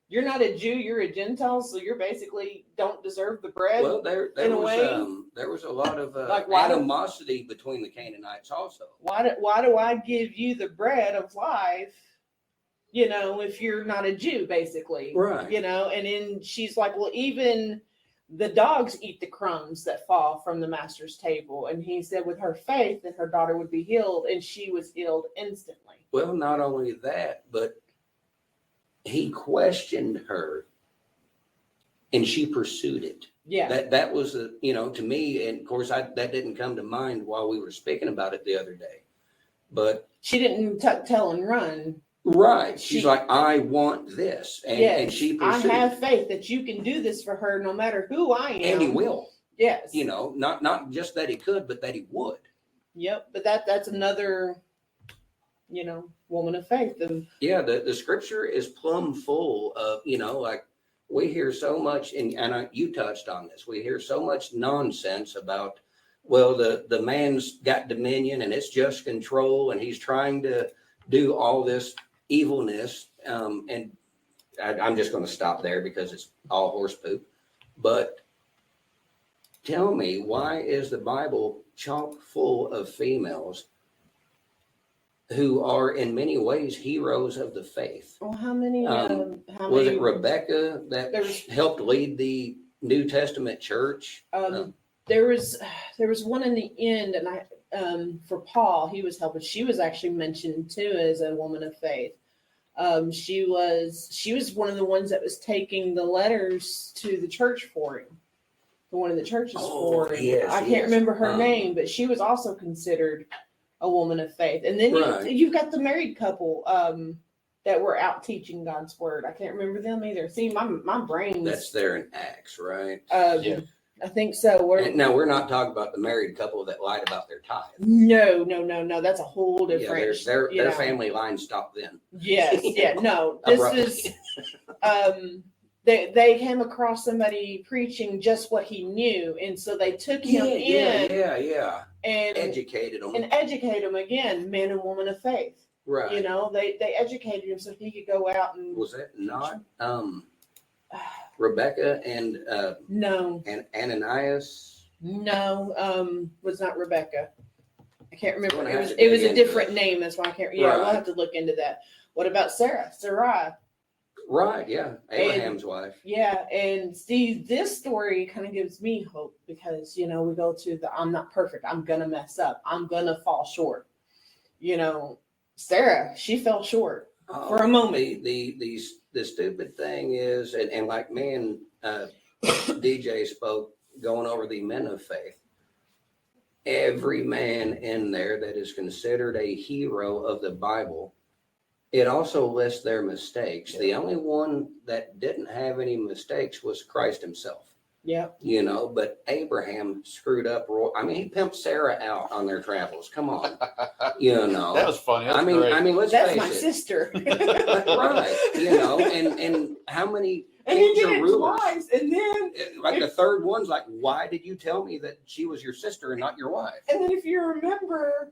you're not a Jew, you're a Gentile, so you're basically don't deserve the bread? Well, there was a lot of Like, animosity between the Canaanites also. Why do I give you the bread of life? If you're not a Jew, basically. Right. And then she's like, well, even the dogs eat the crumbs that fall from the master's table. And he said with her faith that her daughter would be healed, and she was healed instantly. Well, not only that, but he questioned her and she pursued it. Yeah. That was, to me, and of course, that didn't come to mind while we were speaking about it the other day. But she didn't tuck tail and run. Right. She's like, I want this. And she pursued. I have faith that you can do this for her no matter who I am. And he will. Yes. Not just that he could, but that he would. Yep. But that's another, woman of faith. Yeah. The scripture is plumb full of, like we hear so much, and you touched on this. We hear so much nonsense about, well, the man's got dominion and it's just control and he's trying to do all this evilness, and I'm just going to stop there because it's all horse poop. But tell me, why is the Bible chock full of females who are in many ways heroes of the faith? Well, how many? Was it Rebecca that helped lead the New Testament church? There was one in the end, and for Paul, he was helping. She was actually mentioned too as a woman of faith. She was one of the ones that was taking the letters to the church for him, to one of the churches for him. Yes, I can't remember her name, but she was also considered a woman of faith. And then you've got the married couple that were out teaching God's word. I can't remember them either. See, my brain. That's there in Acts, right? Yeah. I think so. Now we're not talking about the married couple that lied about their tithe. No. That's a whole different. Yeah, their family line stopped then. Yes. Yeah. No. This is. They came across somebody preaching just what he knew, and so they took him in. Yeah. And educated him. And educate him again, man and woman of faith. Right. They educated him so he could go out and. Was that not Rebecca and no, and Ananias? No, was not Rebecca. I can't remember. It was a different name. That's why I can't. Yeah, we'll have to look into that. What about Sarah? Sarai. Right, yeah. Abraham's wife. Yeah, and see, this story kind of gives me hope because, you know, we go to the I'm not perfect, I'm gonna mess up, I'm gonna fall short. You know, Sarah, she fell short for a moment. The stupid thing is, and like me and DJ spoke going over the men of faith, every man in there that is considered a hero of the Bible, it also lists their mistakes. The only one that didn't have any mistakes was Christ himself. Yeah. You know, but Abraham screwed up. I mean, he pimped Sarah out on their travels. Come on, you know. That was funny. That's great. I mean, let's That's face my it. sister. Right, you know, and how many And he kings did or it rulers? twice, and then Like the third one's like, why did you tell me that she was your sister and not your wife? if you remember,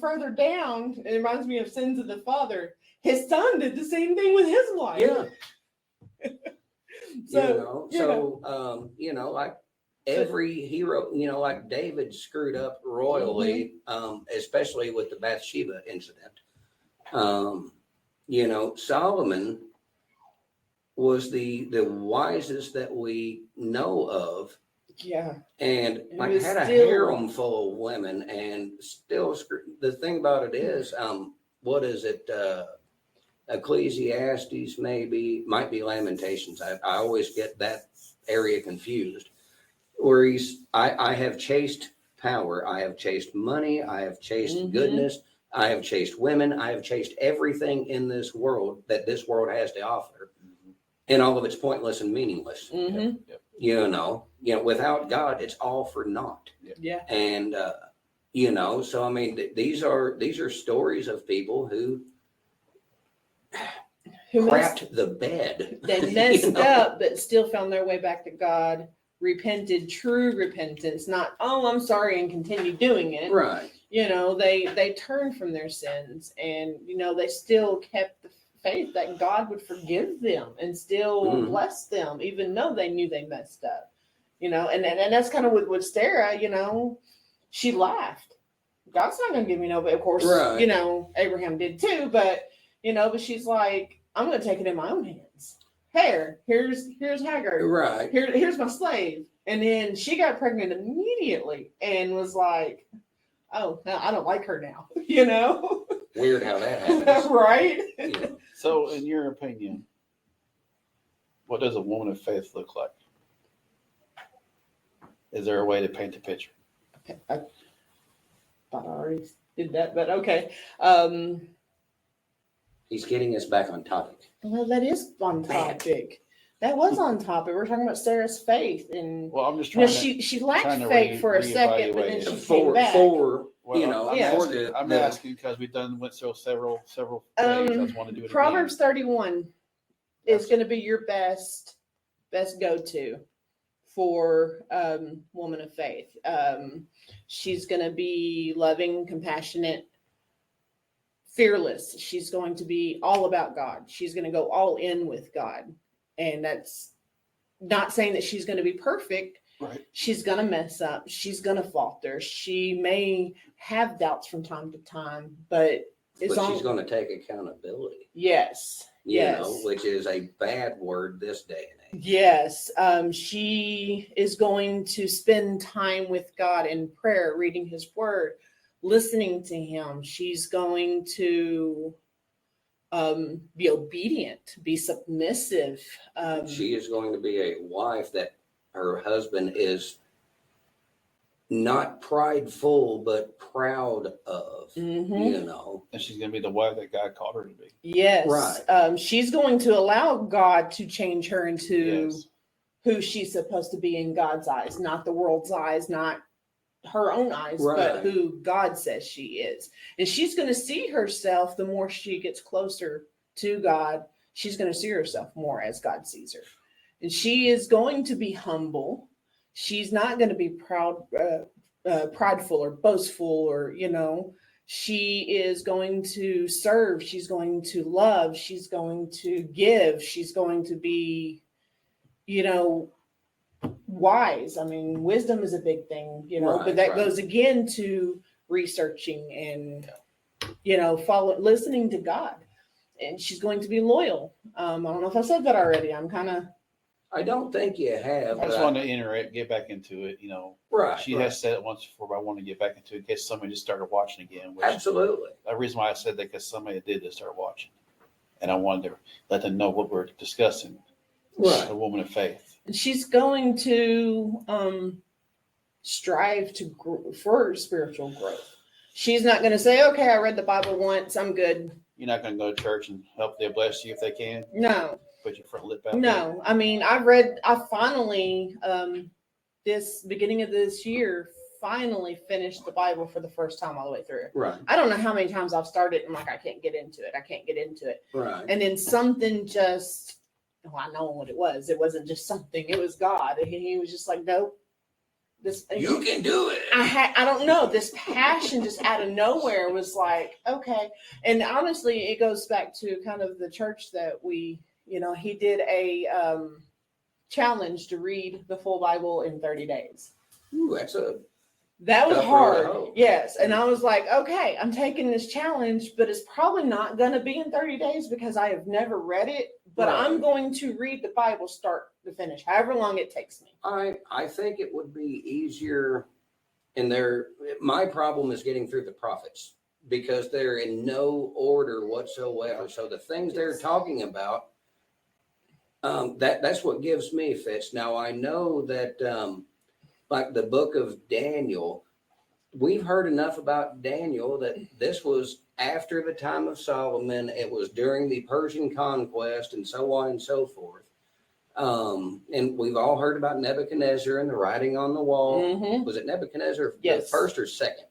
further down, it reminds me of Sins of the Father. His son did the same thing with his wife. Yeah. So, You know, like every hero, you know, like David screwed up royally, especially with the Bathsheba incident. You know, Solomon was the wisest that we know of, yeah. and It like was had a still- harem full of women, and still the thing about it is, what is it? Ecclesiastes might be Lamentations. I always get that area confused. Where I have chased power, I have chased money, I have chased Mhm. goodness, I have chased women, I have chased everything in this world that this world has to offer, and all of it's pointless and meaningless. Mm-hmm. You know, without God, it's all for naught. Yeah. And you know, so I mean, these are stories of people who Who messed, crapped the bed. they You messed know? up, but still found their way back to God, repented, true repentance, not, oh, I'm sorry, and continue doing it. Right. You know, they turned from their sins, and, you know, they still kept the faith that God would forgive them and still Mhm. bless them, even though they knew they messed up. You know, and that's kind of with Sarah, you know, she laughed. God's not going to give me no, but of course, Right. you know, Abraham did too, but, you know, but she's like, I'm going to take it in my own hands. Here's Hagar. Right. Here's my slave. And then she got pregnant immediately and was like, oh, no, I don't like her now, you know? Weird how that happens. Right? You know. So, in your opinion, what does a woman of faith look like? Is there a way to paint the picture? I thought I already did that, but okay. He's getting us back on topic. Well, that is on topic. That was on topic. We're talking about Sarah's faith, and Well, I'm just you know, trying to. she lacked trying to faith for a second, but then reevaluate she it. came back. Well, You know, I'm, yeah. asking, I'm the- asking because we've went through several days. I just want to do it Proverbs 31 is Yes. going to be your best go-to for woman of faith. She's going to be loving, compassionate, fearless. She's going to be all about God. She's going to go all in with God. And that's not saying that she's going to be perfect. Right. She's going to mess up. She's going to falter. She may have doubts from time to time, but it's But on. she's going to take accountability. Yes. You Yes. know, which is a bad word this day and age. Yes, she is going to spend time with God in prayer, reading His Word, listening to Him. She's going to be obedient, be submissive. She is going to be a wife that her husband is not prideful, but proud of. Mhm. You know, And she's going to be the wife that God called her to be. Yes, Right. She's going to allow God to change her into Yes. who she's supposed to be in God's eyes, not the world's eyes, not her own eyes, Right. but who God says she is. And she's going to see herself the more she gets closer to God. She's going to see herself more as God sees her. And she is going to be humble. She's not going to be prideful or boastful, or, you know, she is going to serve. She's going to love. She's going to give. She's going to be, you know, wise. I mean, wisdom is a big thing, you know, Right, but that right. goes again to researching and, you know, listening to God. and she's going to be loyal. I don't know if I said that already. I'm kind of I don't think you have. I just but- wanted to enter it, get back into it. You know, Right. she right. has said it once before, but I want to get back into it in case somebody just started watching again. Which Absolutely. the reason why I said that because somebody did just start watching, and I wanted to let them know what we're discussing. Right. A woman of faith. she's going to strive to grow for spiritual growth. She's not going to say, "Okay, I read the Bible once, I'm good." You're not going to go to church and help they bless you if they can. No, Put your front lip out. no. I mean, I finally this beginning of this year finally finished the Bible for the first time all the way through. Right. I don't know how many times I've started and like I can't get into it. Right. And then something just, I know what it was. It wasn't just something. It was God. And he was just like, nope. This You can do it. I don't know. This passion just out of nowhere was like, okay. And honestly, it goes back to kind of the church that we, he did a challenge to read the full Bible in 30 days. Ooh, that's a That was Tough road to hard. hoe. Yes. And I was like, okay, I'm taking this challenge, but it's probably not going to be in 30 days because I have never read it. But Right. I'm going to read the Bible start to finish, however long it takes me. I think it would be easier and my problem is getting through the prophets because they're in no order whatsoever. So the things they're talking about, that's what gives me fits. Now I know that like the book of Daniel, we've heard enough about Daniel that this was after the time of Solomon. It was during the Persian conquest and so on and so forth. And we've all heard about Nebuchadnezzar and the writing on the wall. Mm-hmm. Was it Nebuchadnezzar Yes. the first or second?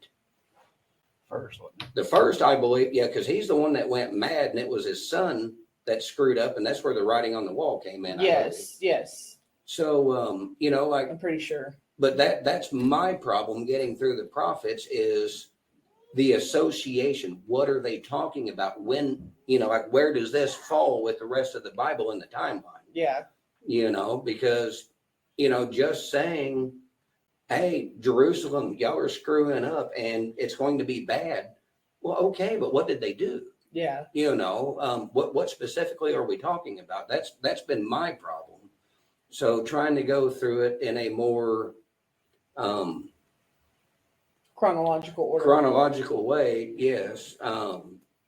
First, wasn't it? The first, I believe, yeah, because he's the one that went mad and it was his son that screwed up. And that's where the writing on the wall came in. I believe. Yes. So, like, I'm pretty sure. but that's my problem getting through the prophets is the association. What are they talking about? When, like where does this fall with the rest of the Bible in the timeline? Yeah. Because, just saying, hey, Jerusalem, y'all are screwing up and it's going to be bad. Well, okay, but what did they do? Yeah. What specifically are we talking about? That's been my problem. So trying to go through it in a more Chronological order. chronological way, yes.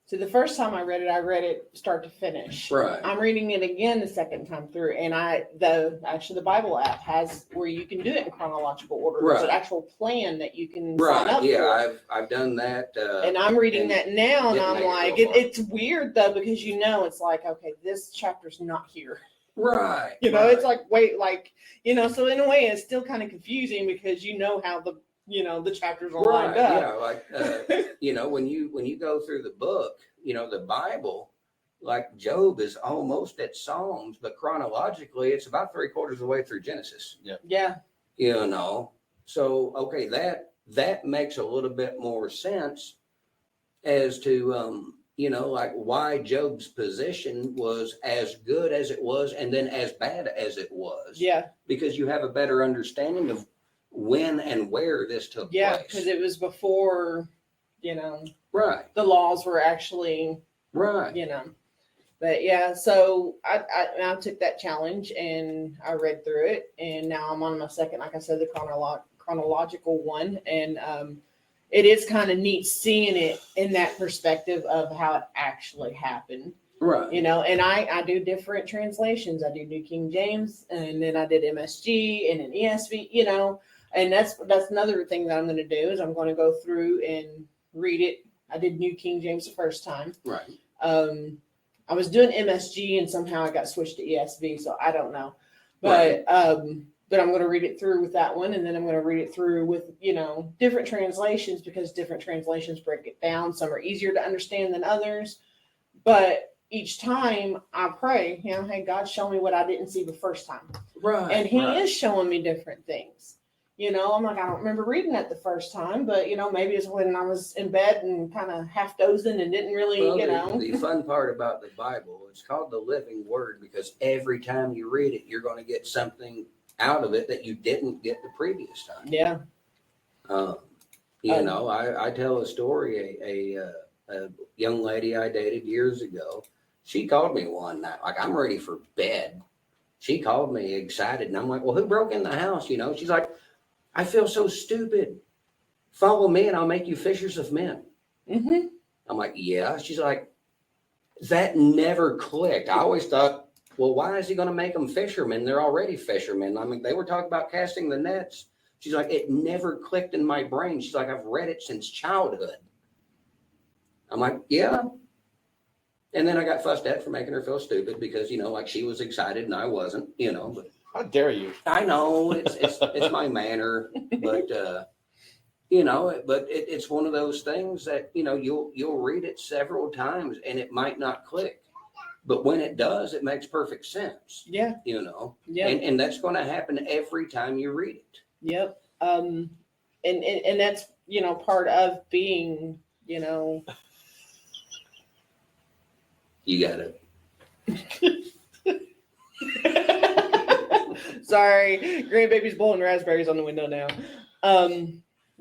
So the first time I read it start to finish. Right. I'm reading it again the second time through, and the Bible app has where you can do it in chronological order. There's an Right. actual plan that you can sign Right. up Yeah, for. I've done that. And I'm reading and that now, and didn't I'm make it like, real far. it's weird though because it's like, okay, this chapter's not here. right. It's like wait, so in a way, it's still kind of confusing because how the chapters are lined up. Yeah, like when you go through the book, the Bible, like Job is almost at Psalms, but chronologically it's about 3/4 of the way through Genesis. Yeah. So okay, that makes a little bit more sense as to like why Job's position was as good as it was and then as bad as it was. Yeah. Because you have a better understanding of when and where this took Yeah. place. Because it was before, Right. the laws were actually, Right. But yeah, so I took that challenge and I read through it, and now I'm on my second, like I said, the chronological one, and it is kind of neat seeing it in that perspective of how it actually happened. Right. And I do different translations. I do New King James, and then I did MSG and an ESV, and that's another thing that I'm going to do is I'm going to go through and read it. I did New King James the first time. Right. I was doing MSG and somehow I got switched to ESV, so I don't know. But I'm going to read it through with that one, and then I'm going to read it through with different translations because different translations break it down. Some are easier to understand than others, but each time I pray, hey, God, show me what I didn't see the first time. Right. And he right. is showing me different things. I'm like, I don't remember reading that the first time, but maybe it's when I was in bed and kind of half dozing and didn't really, Well, the fun part about the Bible, it's called the living word because every time you read it, you're going to get something out of it that you didn't get the previous time. Yeah. I tell a story. A young lady I dated years ago, She called me one night, like I'm ready for bed. She called me excited, and I'm like, well, who broke in the house? You know, she's like, I feel so stupid. Follow me and I'll make you fishers of men. Mm-hmm. I'm like, yeah. She's like, that never clicked. I always thought, well, why is he going to make them fishermen? They're already fishermen. I mean, they were talking about casting the nets. She's like, it never clicked in my brain. She's like, I've read it since childhood. I'm like, yeah. And then I got fussed at for making her feel stupid because, you know, like she was excited and I wasn't, you know, but How dare you? I know it's my manner, but you know, but it's one of those things that, you know, you'll read it several times and it might not click, but when it does, it makes perfect sense. Yeah. You know, Yeah. and that's going to happen every time you read it. Yep. And that's, you know, part of being, you know. You got it. Sorry, grandbaby's blowing raspberries on the window now.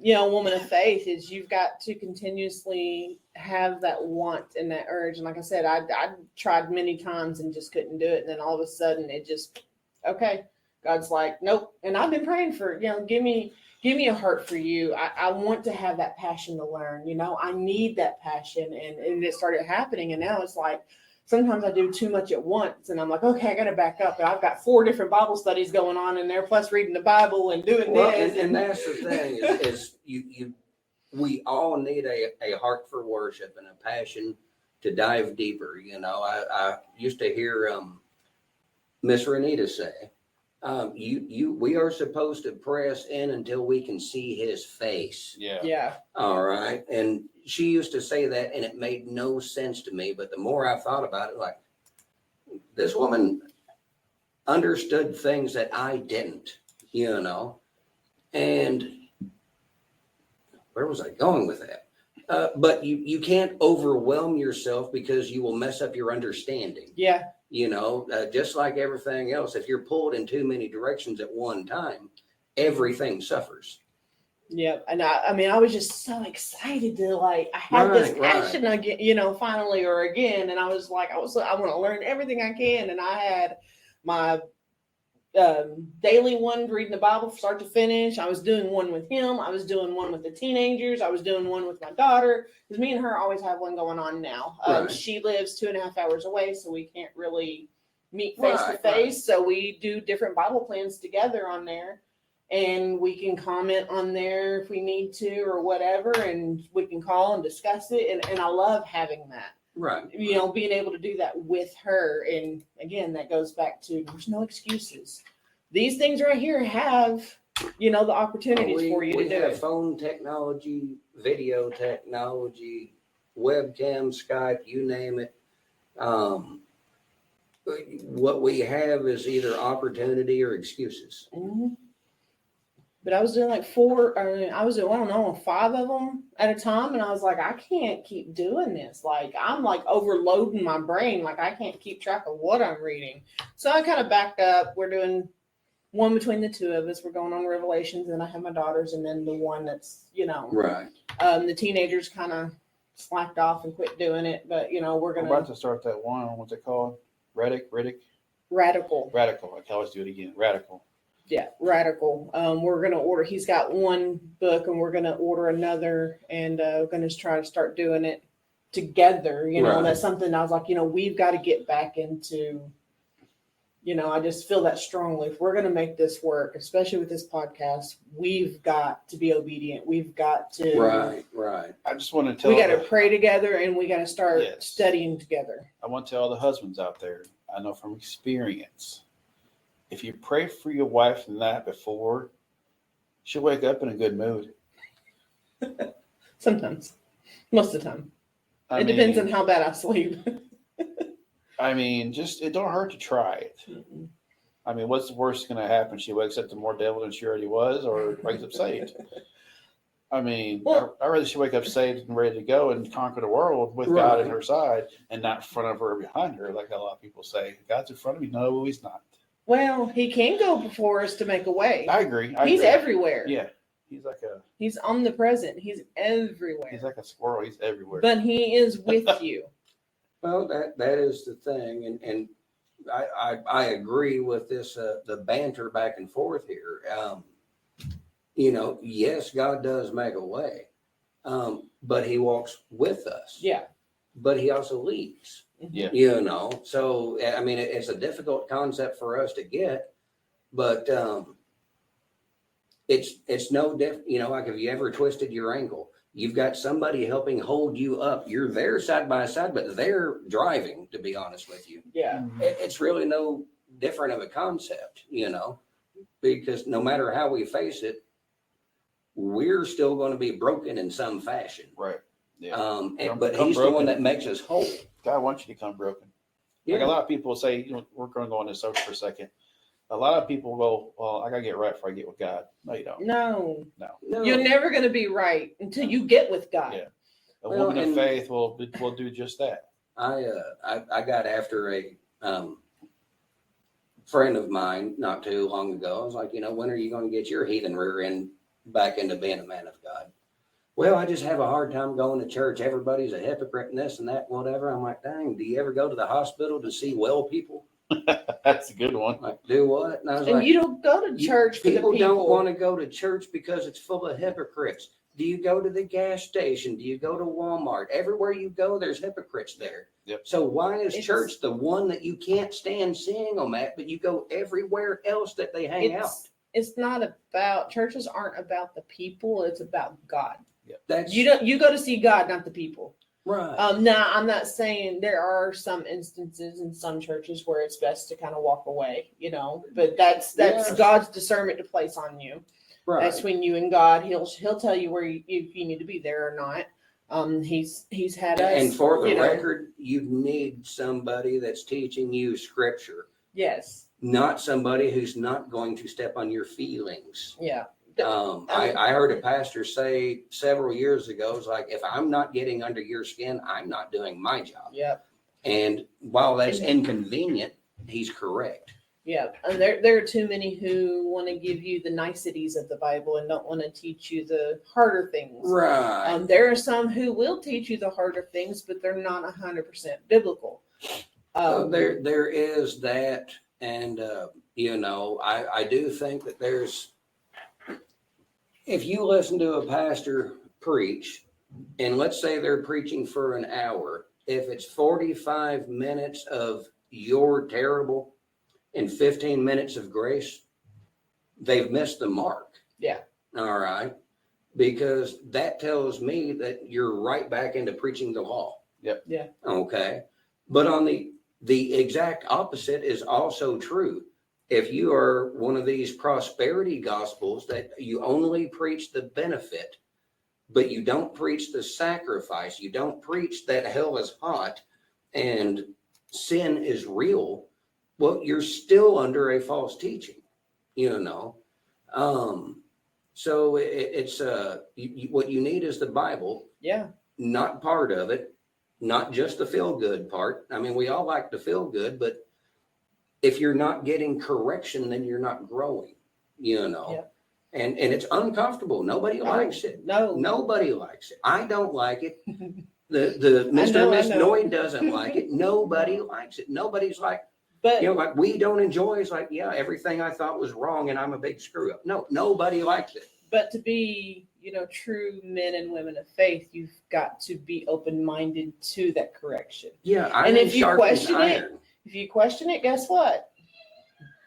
You know, woman of faith is you've got to continuously have that want and that urge. And like I said, I tried many times and just couldn't do it. And then all of a sudden it just, okay, God's like, nope. And I've been praying for, you know, give me a heart for you. I want to have that passion to learn, you know, I need that passion. And it started happening. And now it's like, sometimes I do too much at once and I'm like, okay, I got to back up. And I've got 4 different Bible studies going on in there, plus reading the Bible and doing this. And that's the thing is we all need a heart for worship and a passion to dive deeper. You know, I used to hear Miss Renita say, we are supposed to press in until we can see his face. Yeah. Yeah. All right. And she used to say that and it made no sense to me. But the more I thought about it, like this woman understood things that I didn't, you know, and where was I going with that? But you can't overwhelm yourself because you will mess up your understanding. Yeah. You know, just like everything else, if you're pulled in too many directions at one time, everything suffers. Yeah. And I mean, I was just so excited to like, I had this passion again, you know, finally or again. And I was like, I want to learn everything I can. And I had my daily one reading the Bible from start to finish. I was doing one with him. I was doing one with the teenagers. I was doing one with my daughter because me and her always have one going on now. Right. She lives 2.5 hours away, so we can't really meet face to Right. face. So we do different Bible plans together on there, and we can comment on there if we need to or whatever, and we can call and discuss it. And I love having that. Right. You know, being able to do that with her. And again, that goes back to there's no excuses. These things right here have, you know, the opportunities for you to we do have it. phone technology, video technology, webcam, Skype, you name it. What we have is either opportunity or excuses. Mhm. But I was doing like 4, I was doing, I don't know, 5 of them at a time. And I was like, I can't keep doing this. Like, I'm like overloading my brain. Like, I can't keep track of what I'm reading. So I kind of backed up. We're doing one between the 2 of us. We're going on Revelations, and I have my daughters, and then the one that's, you know, Right. the teenagers kind of slacked off and quit doing it. But, you know, we're We're going about to to start that one. What's it called? Riddick. radical. I can always do it again. Radical. Yeah, radical. We're going to order, he's got one book and we're going to order another, and we're going to try to start doing it together. You know, Right. and that's something I was like, you know, we've got to get back into, you know, I just feel that strongly. If we're going to make this work, especially with this podcast, we've got to be obedient. We've got to, Right. I just want to tell we got to the- pray together, and we got to start Yes. studying together. I want to tell all the husbands out there, I know from experience, if you pray for your wife the night before, she'll wake up in a good mood. Sometimes, most of the time. I It depends mean- on how bad I sleep. I mean, just it don't hurt to try it. I mean, what's the worst going to happen? She wakes up to more devil than she already was, or wakes up saved. I mean, Well- I'd rather she wake up saved and ready to go and conquer the world with God Right. at her side and not in front of her or behind her, like a lot of people say. God's in front of me. No, he's not. Well, he can go before us to make a way. I agree. He's agree. everywhere. Yeah, he's like a He's omnipresent. He's everywhere. squirrel. He's everywhere. But he is with you. Well, that is the thing, and I agree with this the banter back and forth here. Yes, God does make a way, but He walks with us. Yeah. But He also leads. Yeah. So I mean, it's a difficult concept for us to get, but it's no different. Like, have you ever twisted your ankle? You've got somebody helping hold you up. You're there side by side, but they're driving, to be honest with you. Yeah. It's really no different of a concept, because no matter how we face it, we're still going to be broken in some fashion. Right. Yeah. But Become He's the broken. one that makes us whole. God wants you to come broken. Like a lot of people say, we're going to go on this subject for a second. A lot of people go, well, I got to get right before I get with God. No, you don't. No. No. You're never going to be right until you get with God. Yeah. A Well, woman of and- faith will do just that. I got after a friend of mine not too long ago. I was like, when are you going to get your heathen rear end back into being a man of God? Well, I just have a hard time going to church. Everybody's a hypocrite and this and that, whatever. I'm like, dang, do you ever go to the hospital to see well people? That's a good one. Like, do what? And I was And like, you don't go to church for the people people. don't want to go to church because it's full of hypocrites. Do you go to the gas station? Do you go to Walmart? Everywhere you go, there's hypocrites there. Yep. So why is It's- church the one that you can't stand seeing them at, but you go everywhere else that they hang out? It's not about churches aren't about the people. It's about God. That's You go to see God, not the people. right. Now I'm not saying there are some instances in some churches where it's best to kind of walk away, but that's Yes. God's discernment to place on you. Right. That's between you and God. He'll tell you where if you need to be there or not. He's had us. And for the you know, record, you need somebody that's teaching you scripture, yes, not somebody who's not going to step on your feelings. yeah, I heard a pastor say several years ago, it's like, if I'm not getting under your skin, I'm not doing my job. yep. And while that's inconvenient, he's correct. Yeah, and there are too many who want to give you the niceties of the Bible and don't want to teach you the harder things. Right. There are some who will teach you the harder things, but they're not 100% biblical. There is that, and I do think that there's, if you listen to a pastor preach, and let's say they're preaching for an hour, if it's 45 minutes of you're terrible and 15 minutes of grace, they've missed the mark. Yeah. All right. Because that tells me that you're right back into preaching the law. Yep. Yeah. Okay. But on the exact opposite is also true. If you are one of these prosperity gospels that you only preach the benefit, but you don't preach the sacrifice, you don't preach that hell is hot and sin is real, well, you're still under a false teaching, So it's what you need is the Bible, Yeah. not part of it, not just the feel good part. I mean, we all like to feel good, but if you're not getting correction, then you're not growing, Yeah. And it's uncomfortable. Nobody likes it. No. Nobody likes it. I don't like it. The Mr. and Miss I know. Noy doesn't like it. Nobody likes it. Nobody's like, But like we don't enjoy. It's like, yeah, everything I thought was wrong and I'm a big screw up. No, nobody likes it. but to be, true men and women of faith, you've got to be open-minded to that correction. Yeah. And if you sharpens question it, iron. If you question it, guess what?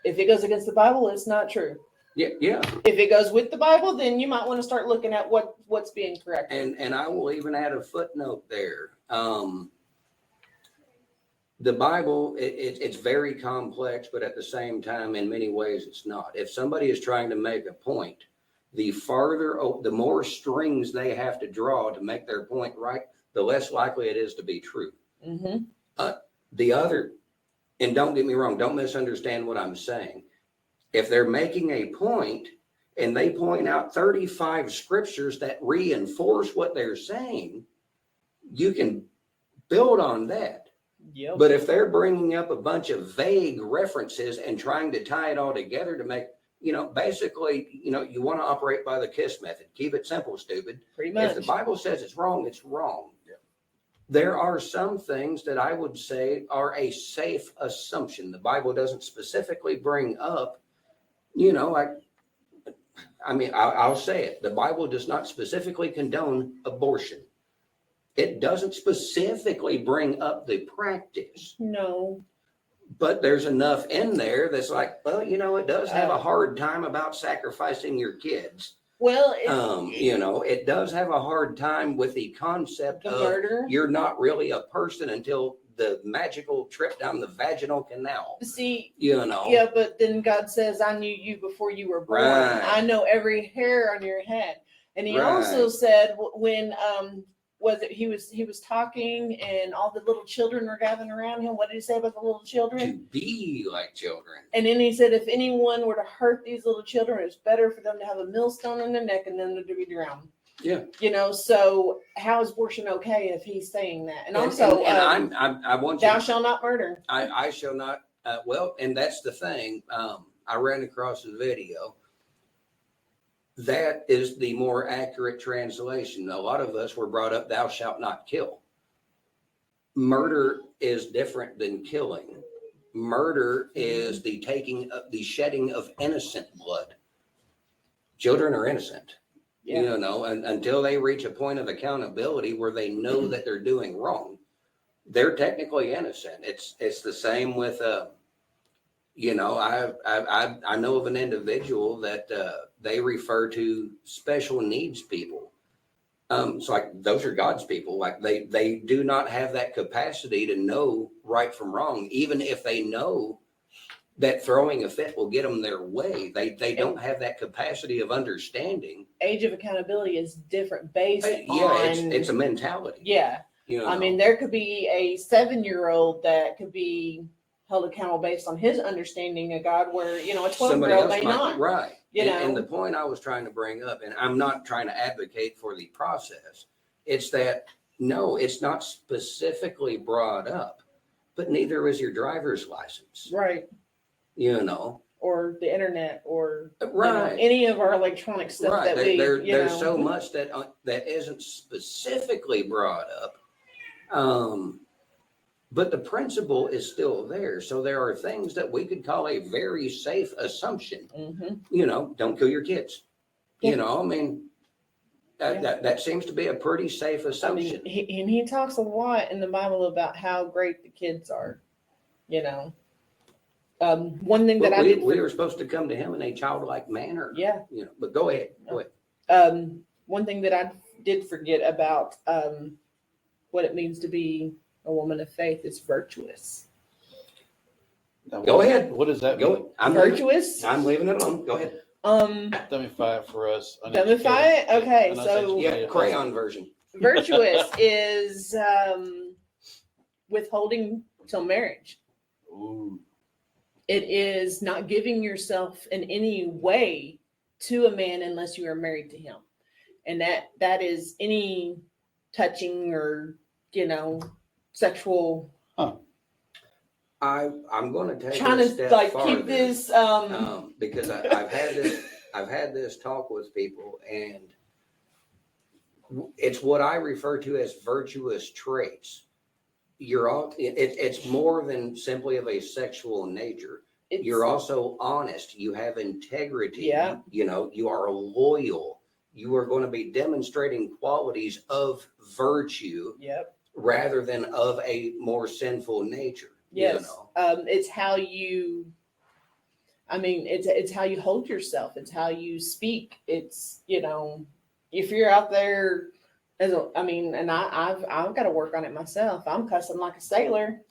If it goes against the Bible, it's not true. Yeah. If it goes with the Bible, then you might want to start looking at what's being corrected. And I will even add a footnote there. The Bible, it's very complex, but at the same time, in many ways, it's not. If somebody is trying to make a point, the more strings they have to draw to make their point right, the less likely it is to be true. Mm-hmm. The other, and don't get me wrong, don't misunderstand what I'm saying. If they're making a point and they point out 35 scriptures that reinforce what they're saying, you can build on that. Yep. But if they're bringing up a bunch of vague references and trying to tie it all together to make, basically, you want to operate by the KISS method. Keep it simple, stupid. Pretty If much. the Bible says it's wrong, it's wrong. There are some things that I would say are a safe assumption. The Bible doesn't specifically bring up, like, I mean, I'll say it. The Bible does not specifically condone abortion. It doesn't specifically bring up the practice, No. but there's enough in there that's like, well, it does have a hard time about sacrificing your kids. Well, It does have a hard time with the concept the of murder. you're not really a person until the magical trip down the vaginal canal. See, Yeah, but then God says, I knew you before you were born. Right. I know every hair on your head. And he Right. also said when was it he was talking and all the little children were gathering around him. What did he say about the little to children? be like children. And then he said, if anyone were to hurt these little children, it's better for them to have a millstone in their neck and then to be drowned. Yeah. So how is abortion okay if he's saying that? And also, I want you. thou shalt not murder. I shall not. And that's the thing. I ran across a video. That is the more accurate translation. A lot of us were brought up, thou shalt not kill. Murder is different than killing. Murder is the shedding of innocent blood. Children are innocent, Yeah. and until they reach a point of accountability where they know that they're doing wrong, they're technically innocent. It's the same with, I know of an individual that they refer to special needs people. So like those are God's people. Like they do not have that capacity to know right from wrong, even if they know that throwing a fit will get them their way. They don't have that capacity of understanding. Age of accountability is different based Yeah, on it's a mentality. yeah. I mean, there could be a 7-year-old that could be held accountable based on his understanding of God, where a 12-year-old may not. Right. You And know, the point I was trying to bring up, and I'm not trying to advocate for the process, it's that no, it's not specifically brought up, but neither is your driver's license. right? Or the internet, or Right. any of our electronic stuff Right. that we There's so much that isn't specifically brought up. But the principle is still there. So there are things that we could call a very safe assumption. Mhm. Don't kill your kids. Yeah. I mean, that seems to be a pretty safe assumption. He talks a lot in the Bible about how great the kids are. One thing that But I we did, were supposed to come to him in a childlike manner. yeah. But go ahead. Go ahead. One thing that I did forget about what it means to be a woman of faith is virtuous. Now, Go ahead. What does that Go. mean? Virtuous. I'm leaving it alone. Go ahead. Demify it for us. Demify it? Okay, Uneducated. Yeah, crayon version. Virtuous is withholding till marriage. Ooh. It is not giving yourself in any way to a man unless you are married to him, and that is any touching or sexual. I'm going to take Trying it a to step farther, keep this. because I've had this talk with people, and it's what I refer to as virtuous traits. It's more than simply of a sexual nature. You're also honest. You have integrity. Yeah. You are loyal. You are going to be demonstrating qualities of virtue Yep. rather than of a more sinful nature. Yes. It's how you. I mean, it's how you hold yourself. It's how you speak. It's if you're out there and I've got to work on it myself. I'm cussing like a sailor.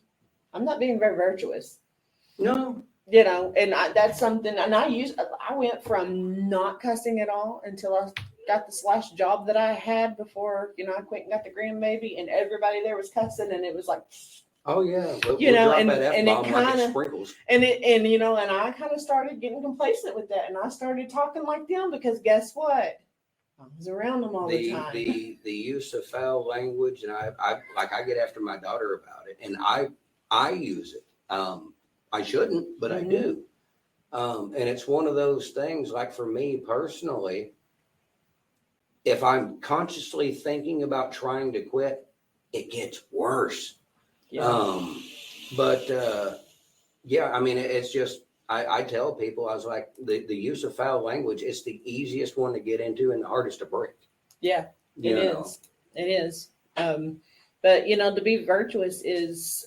I'm not being very virtuous. No. And that's something. And I went from not cussing at all until I got this last job that I had before I quit and got the grandbaby, and everybody there was cussing, and it was like. Oh yeah, we'll and drop that it F-bomb like kind it of sprinkles. and I kind of started getting complacent with that, and I started talking like them because guess what? I was around them all the time. The use of foul language, and I get after my daughter about it, and I use it. I shouldn't, but I do. And it's one of those things. Like for me personally, if I'm consciously thinking about trying to quit, it gets worse. Yeah. But yeah, I mean, it's just, I tell people, I was like, the use of foul language is the easiest one to get into and the hardest to break. Yeah, You it know? is. It is. But to be virtuous is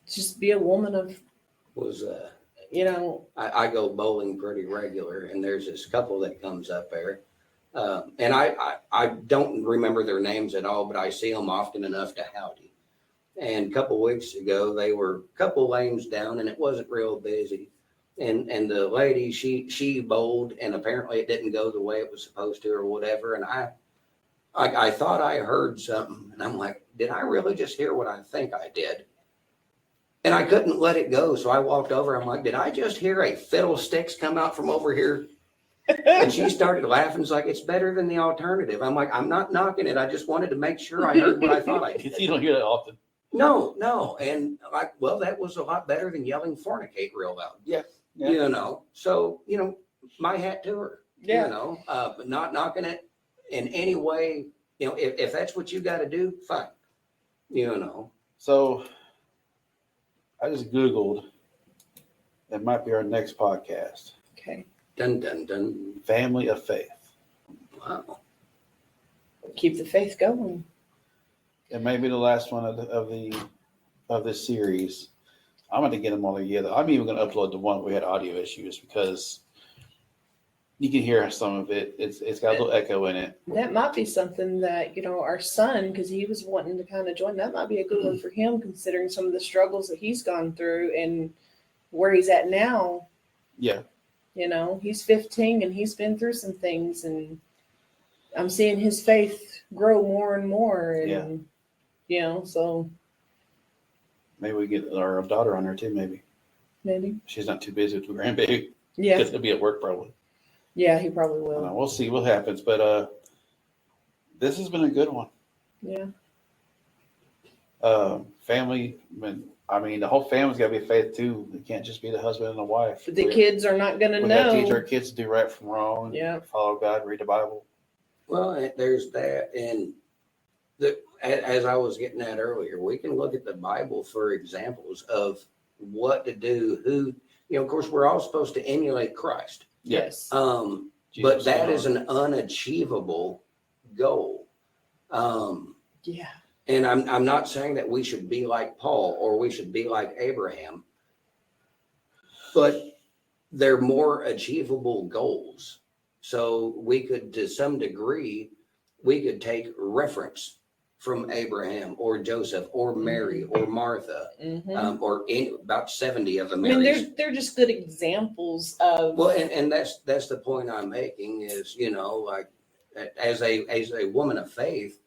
just be a woman of, Was I go bowling pretty regular, and there's this couple that comes up there, and I don't remember their names at all, but I see them often enough to howdy. And a couple weeks ago, they were a couple lanes down, and it wasn't real busy. And the lady, she bowled, and apparently it didn't go the way it was supposed to, or whatever. And I thought I heard something, and I'm like, did I really just hear what I think I did? And I couldn't let it go, so I walked over. I'm like, did I just hear a fiddlesticks come out from over here? And she started laughing. It's like, it's better than the alternative. I'm like, I'm not knocking it. I just wanted to make sure I heard what I thought I did. You don't hear that often. No. And like, well, that was a lot better than yelling fornicate real loud. Yeah. So, my hat to her, but not knocking it in any way. If that's what you got to do, fine. So I just Googled, it might be our next podcast, okay, Dun, dun, dun. Family of Faith. Wow. keep the faith going. It may be the last one of this series. I'm going to get them all together. I'm even going to upload the one we had audio issues because you can hear some of it. It's got a little echo in it. That might be something that, our son, because he was wanting to kind of join, that might be a good one for him, considering some of the struggles that he's gone through and where he's at now. Yeah. He's 15 and he's been through some things, and I'm seeing his faith grow more and more. And, so Maybe we get our daughter on there too, maybe. She's not too busy with the grandbaby. Yeah. Because he'll be at work probably. Yeah, he probably I don't know. will. We'll see what happens. But this has been a good one. Yeah. Family, the whole family's got to be faith too. It can't just be the husband and the wife. The kids are not going to We got to teach our know. kids to do right from wrong. Yeah. Follow God, read the Bible. Well, there's that. And as I was getting at earlier, we can look at the Bible for examples of what to do, who, of course, we're all supposed to emulate Christ. Yes. But Jesus that is alone. an unachievable goal. Yeah. And I'm not saying that we should be like Paul or we should be like Abraham, but they're more achievable goals. So we could, to some degree, we could take reference from Abraham or Joseph or Mary or Martha, Mm-hmm. or about 70 of the I mean, Marys. they're just good examples of. Well, and that's the point I'm making is, like as a woman of faith,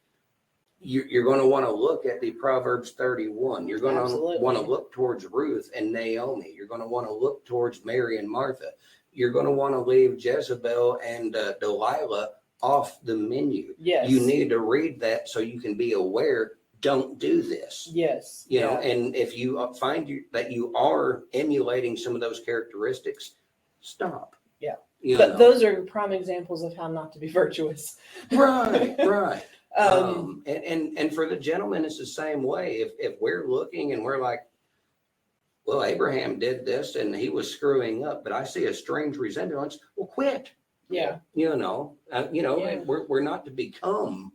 you're going to want to look at the Proverbs 31. You're going to Absolutely. want to look towards Ruth and Naomi. You're going to want to look towards Mary and Martha. You're going to want to leave Jezebel and Delilah off the menu. Yes. You need to read that so you can be aware. Don't do this. Yes. And if you find that you are emulating some of those characteristics, stop. Yeah. But those are prime examples of how not to be virtuous. right. Um, And for the gentleman, it's the same way. If we're looking and we're like, well, Abraham did this and he was screwing up, but I see a strange resemblance. Well, quit. yeah. Yeah. We're not to become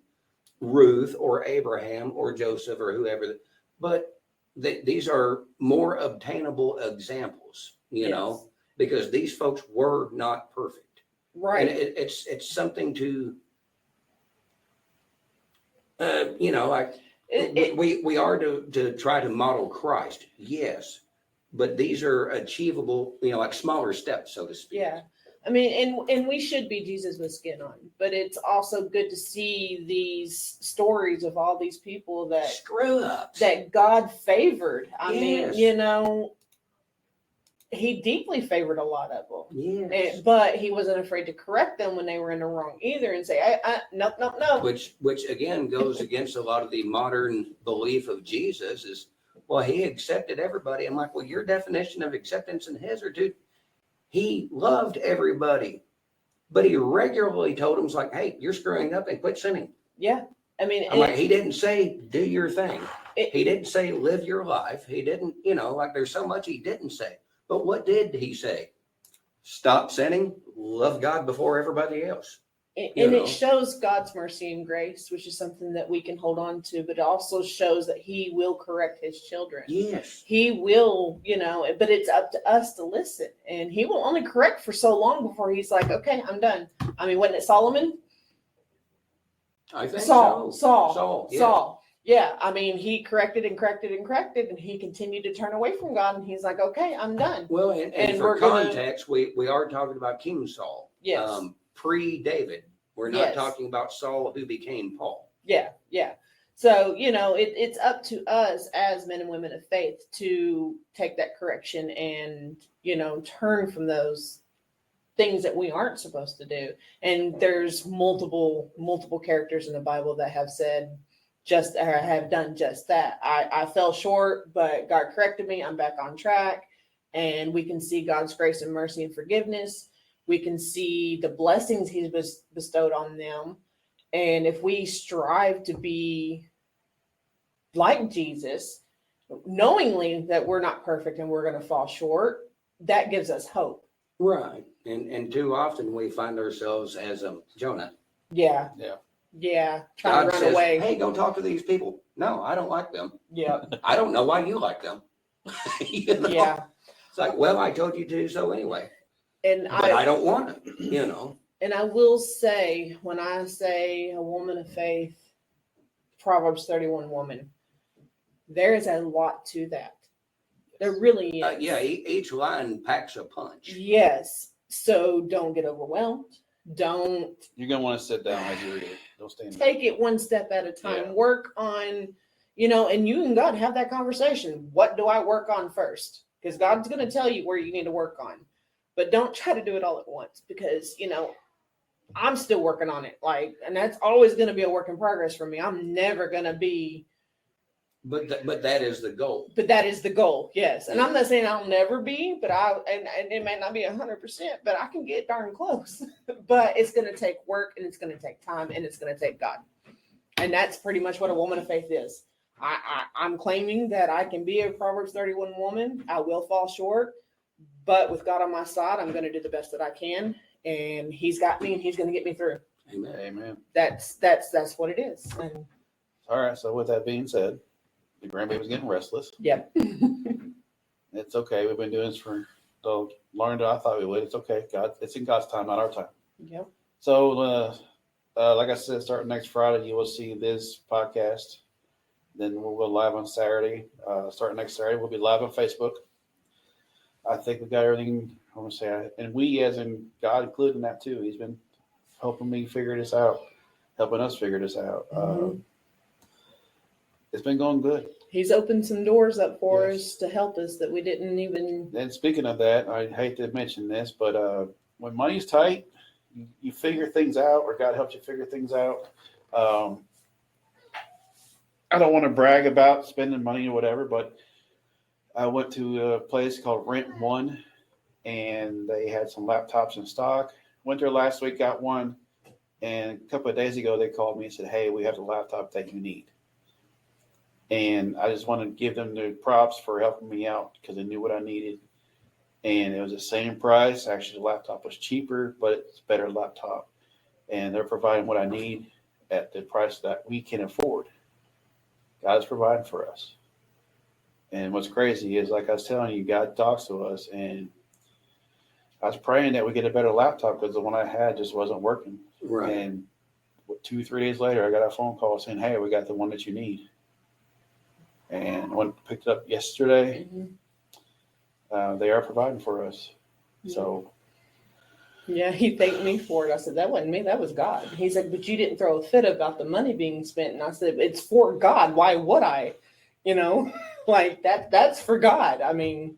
Ruth or Abraham or Joseph or whoever, but these are more obtainable examples, Yes. because these folks were not perfect. Right. And it's something to, we are to try to model Christ, yes, but these are achievable, like smaller steps, so to speak. Yeah. I mean, and we should be Jesus with skin on, but it's also good to see these stories of all these people Screw up. that God favored. I Yes. mean, he deeply favored a lot of them. Yes. But he wasn't afraid to correct them when they were in the wrong either and say, no. Which again goes against a lot of the modern belief of Jesus is, well, he accepted everybody. I'm like, well, your definition of acceptance and his are, dude, he loved everybody, but he regularly told them, like, hey, you're screwing up and quit sinning. Yeah. I mean, I'm like, he didn't say do your thing. it- He didn't say live your life. He didn't, like there's so much he didn't say. But what did he say? Stop sinning, love God before everybody else. and you know. it shows God's mercy and grace, which is something that we can hold on to, but it also shows that he will correct his children. Yes. He will, but it's up to us to listen. And he will only correct for so long before he's like, okay, I'm done. I mean, wasn't it Solomon? I think Saul. Yeah. Saul. Yeah. I mean, he corrected and corrected and corrected, and he continued to turn away from God. And he's like, okay, I'm done. Well, and And for we're gonna- context, we are talking about King Saul. Yes. Pre-David. We're not Yes. talking about Saul who became Paul. Yeah. Yeah. So, it's up to us as men and women of faith to take that correction and, turn from those things that we aren't supposed to do. And there's multiple characters in the Bible that have said have done just that. I fell short, but God corrected me. I'm back on track. And we can see God's grace and mercy and forgiveness. We can see the blessings he's bestowed on them. And if we strive to be like Jesus, knowingly that we're not perfect and we're going to fall short, that gives us hope. Right. And too often we find ourselves as Jonah. Yeah. Yeah. Yeah. Trying God to run says, away. hey, go talk to these people. No, I don't like them. Yeah. I don't know why you like them. Yeah. It's like, well, I told you to do so anyway. And But I don't want it, And I will say, when I say a woman of faith, Proverbs 31 woman, there is a lot to that. There really is. Yeah, each line packs a punch. Yes. So don't get overwhelmed. Don't You're gonna want to sit down as you read it. Don't stand there. take it one step at a time. Yeah. Work on, and you and God have that conversation. What do I work on first? Because God's going to tell you where you need to work on. But don't try to do it all at once because, I'm still working on it. And that's always going to be a work in progress for me. I'm never going to be, But that is the goal. but that is the goal. Yes. And I'm not saying I'll never be, but and it may not be 100%, but I can get darn close. But it's going to take work and it's going to take time and it's going to take God. And that's pretty much what a woman of faith is. I'm claiming that I can be a Proverbs 31 woman. I will fall short, but with God on my side, I'm going to do the best that I can. And he's got me and he's going to get me through. Amen. Amen. That's what it is. And All right. So with that being said, the grandbaby's getting restless. yep. It's okay. We've been doing this for the longer than I thought we would. It's okay. It's in God's time, not our time. Yep. So, like I said, starting next Friday, you will see this podcast. Then we'll go live on Saturday. Starting next Saturday, we'll be live on Facebook. I think we got everything. I want to say, and we, as in God, included in that too. He's been helping me figure this out, helping us figure this out. Mhm. It's been going good. He's opened some doors up for Yes. us to help us that we didn't even. And speaking of that, I hate to mention this, but when money's tight, you figure things out, or God helps you figure things out. I don't want to brag about spending money or whatever, but I went to a place called Rent One, and they had some laptops in stock. Went there last week, got one, and a couple of days ago they called me and said, "Hey, we have the laptop that you need." And I just want to give them the props for helping me out because they knew what I needed. And it was the same price. Actually, the laptop was cheaper, but it's a better laptop. And they're providing what I need at the price that we can afford. God is providing for us. And what's crazy is, like I was telling you, God talks to us. And I was praying that we get a better laptop because the one I had just wasn't working. Right. And 2-3 days later, I got a phone call saying, "Hey, we got the one that you need." And when I picked it up yesterday, they are providing for us. So, Yeah, he thanked me for it. I said, that wasn't me, that was God. He's like, but you didn't throw a fit about the money being spent. And I said, it's for God. Why would I? Like that's for God. I mean,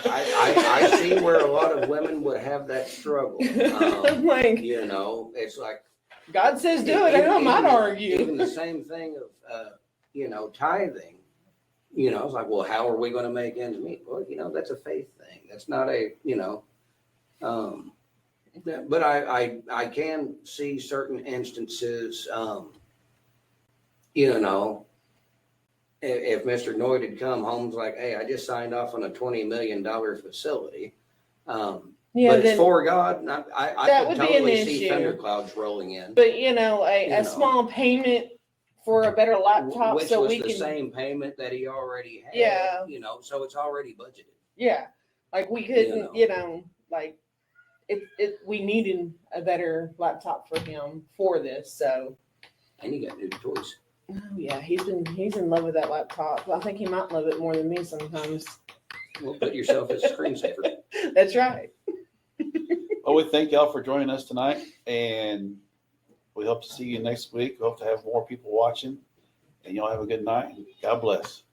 I see where a lot of women would have that struggle. I'm like, It's like God says do it. I might argue. Even the same thing of tithing. It's like, well, how are we going to make ends meet? Well, that's a faith thing. That's not a Yeah, but I can see certain instances, you know, if Mr. Noyd had come home, was like, hey, I just signed off on a $20 million facility. Yeah, But it's then, for God. And I That could would be an totally see issue. thunderclouds rolling in. but you know, a You know. small payment for a better laptop Which so was we the can, same payment that he already had. Yeah. You know, so it's already budgeted. yeah, like we couldn't, know. you know, like we needed a better laptop for him for this. So, And you got new toys. oh, yeah, he's in love with that laptop. I think he might love it more than me sometimes. Well, put yourself as a screensaver. That's right. Well, we thank y'all for joining us tonight, and we hope to see you next week. We hope to have more people watching, and y'all have a good night. God bless.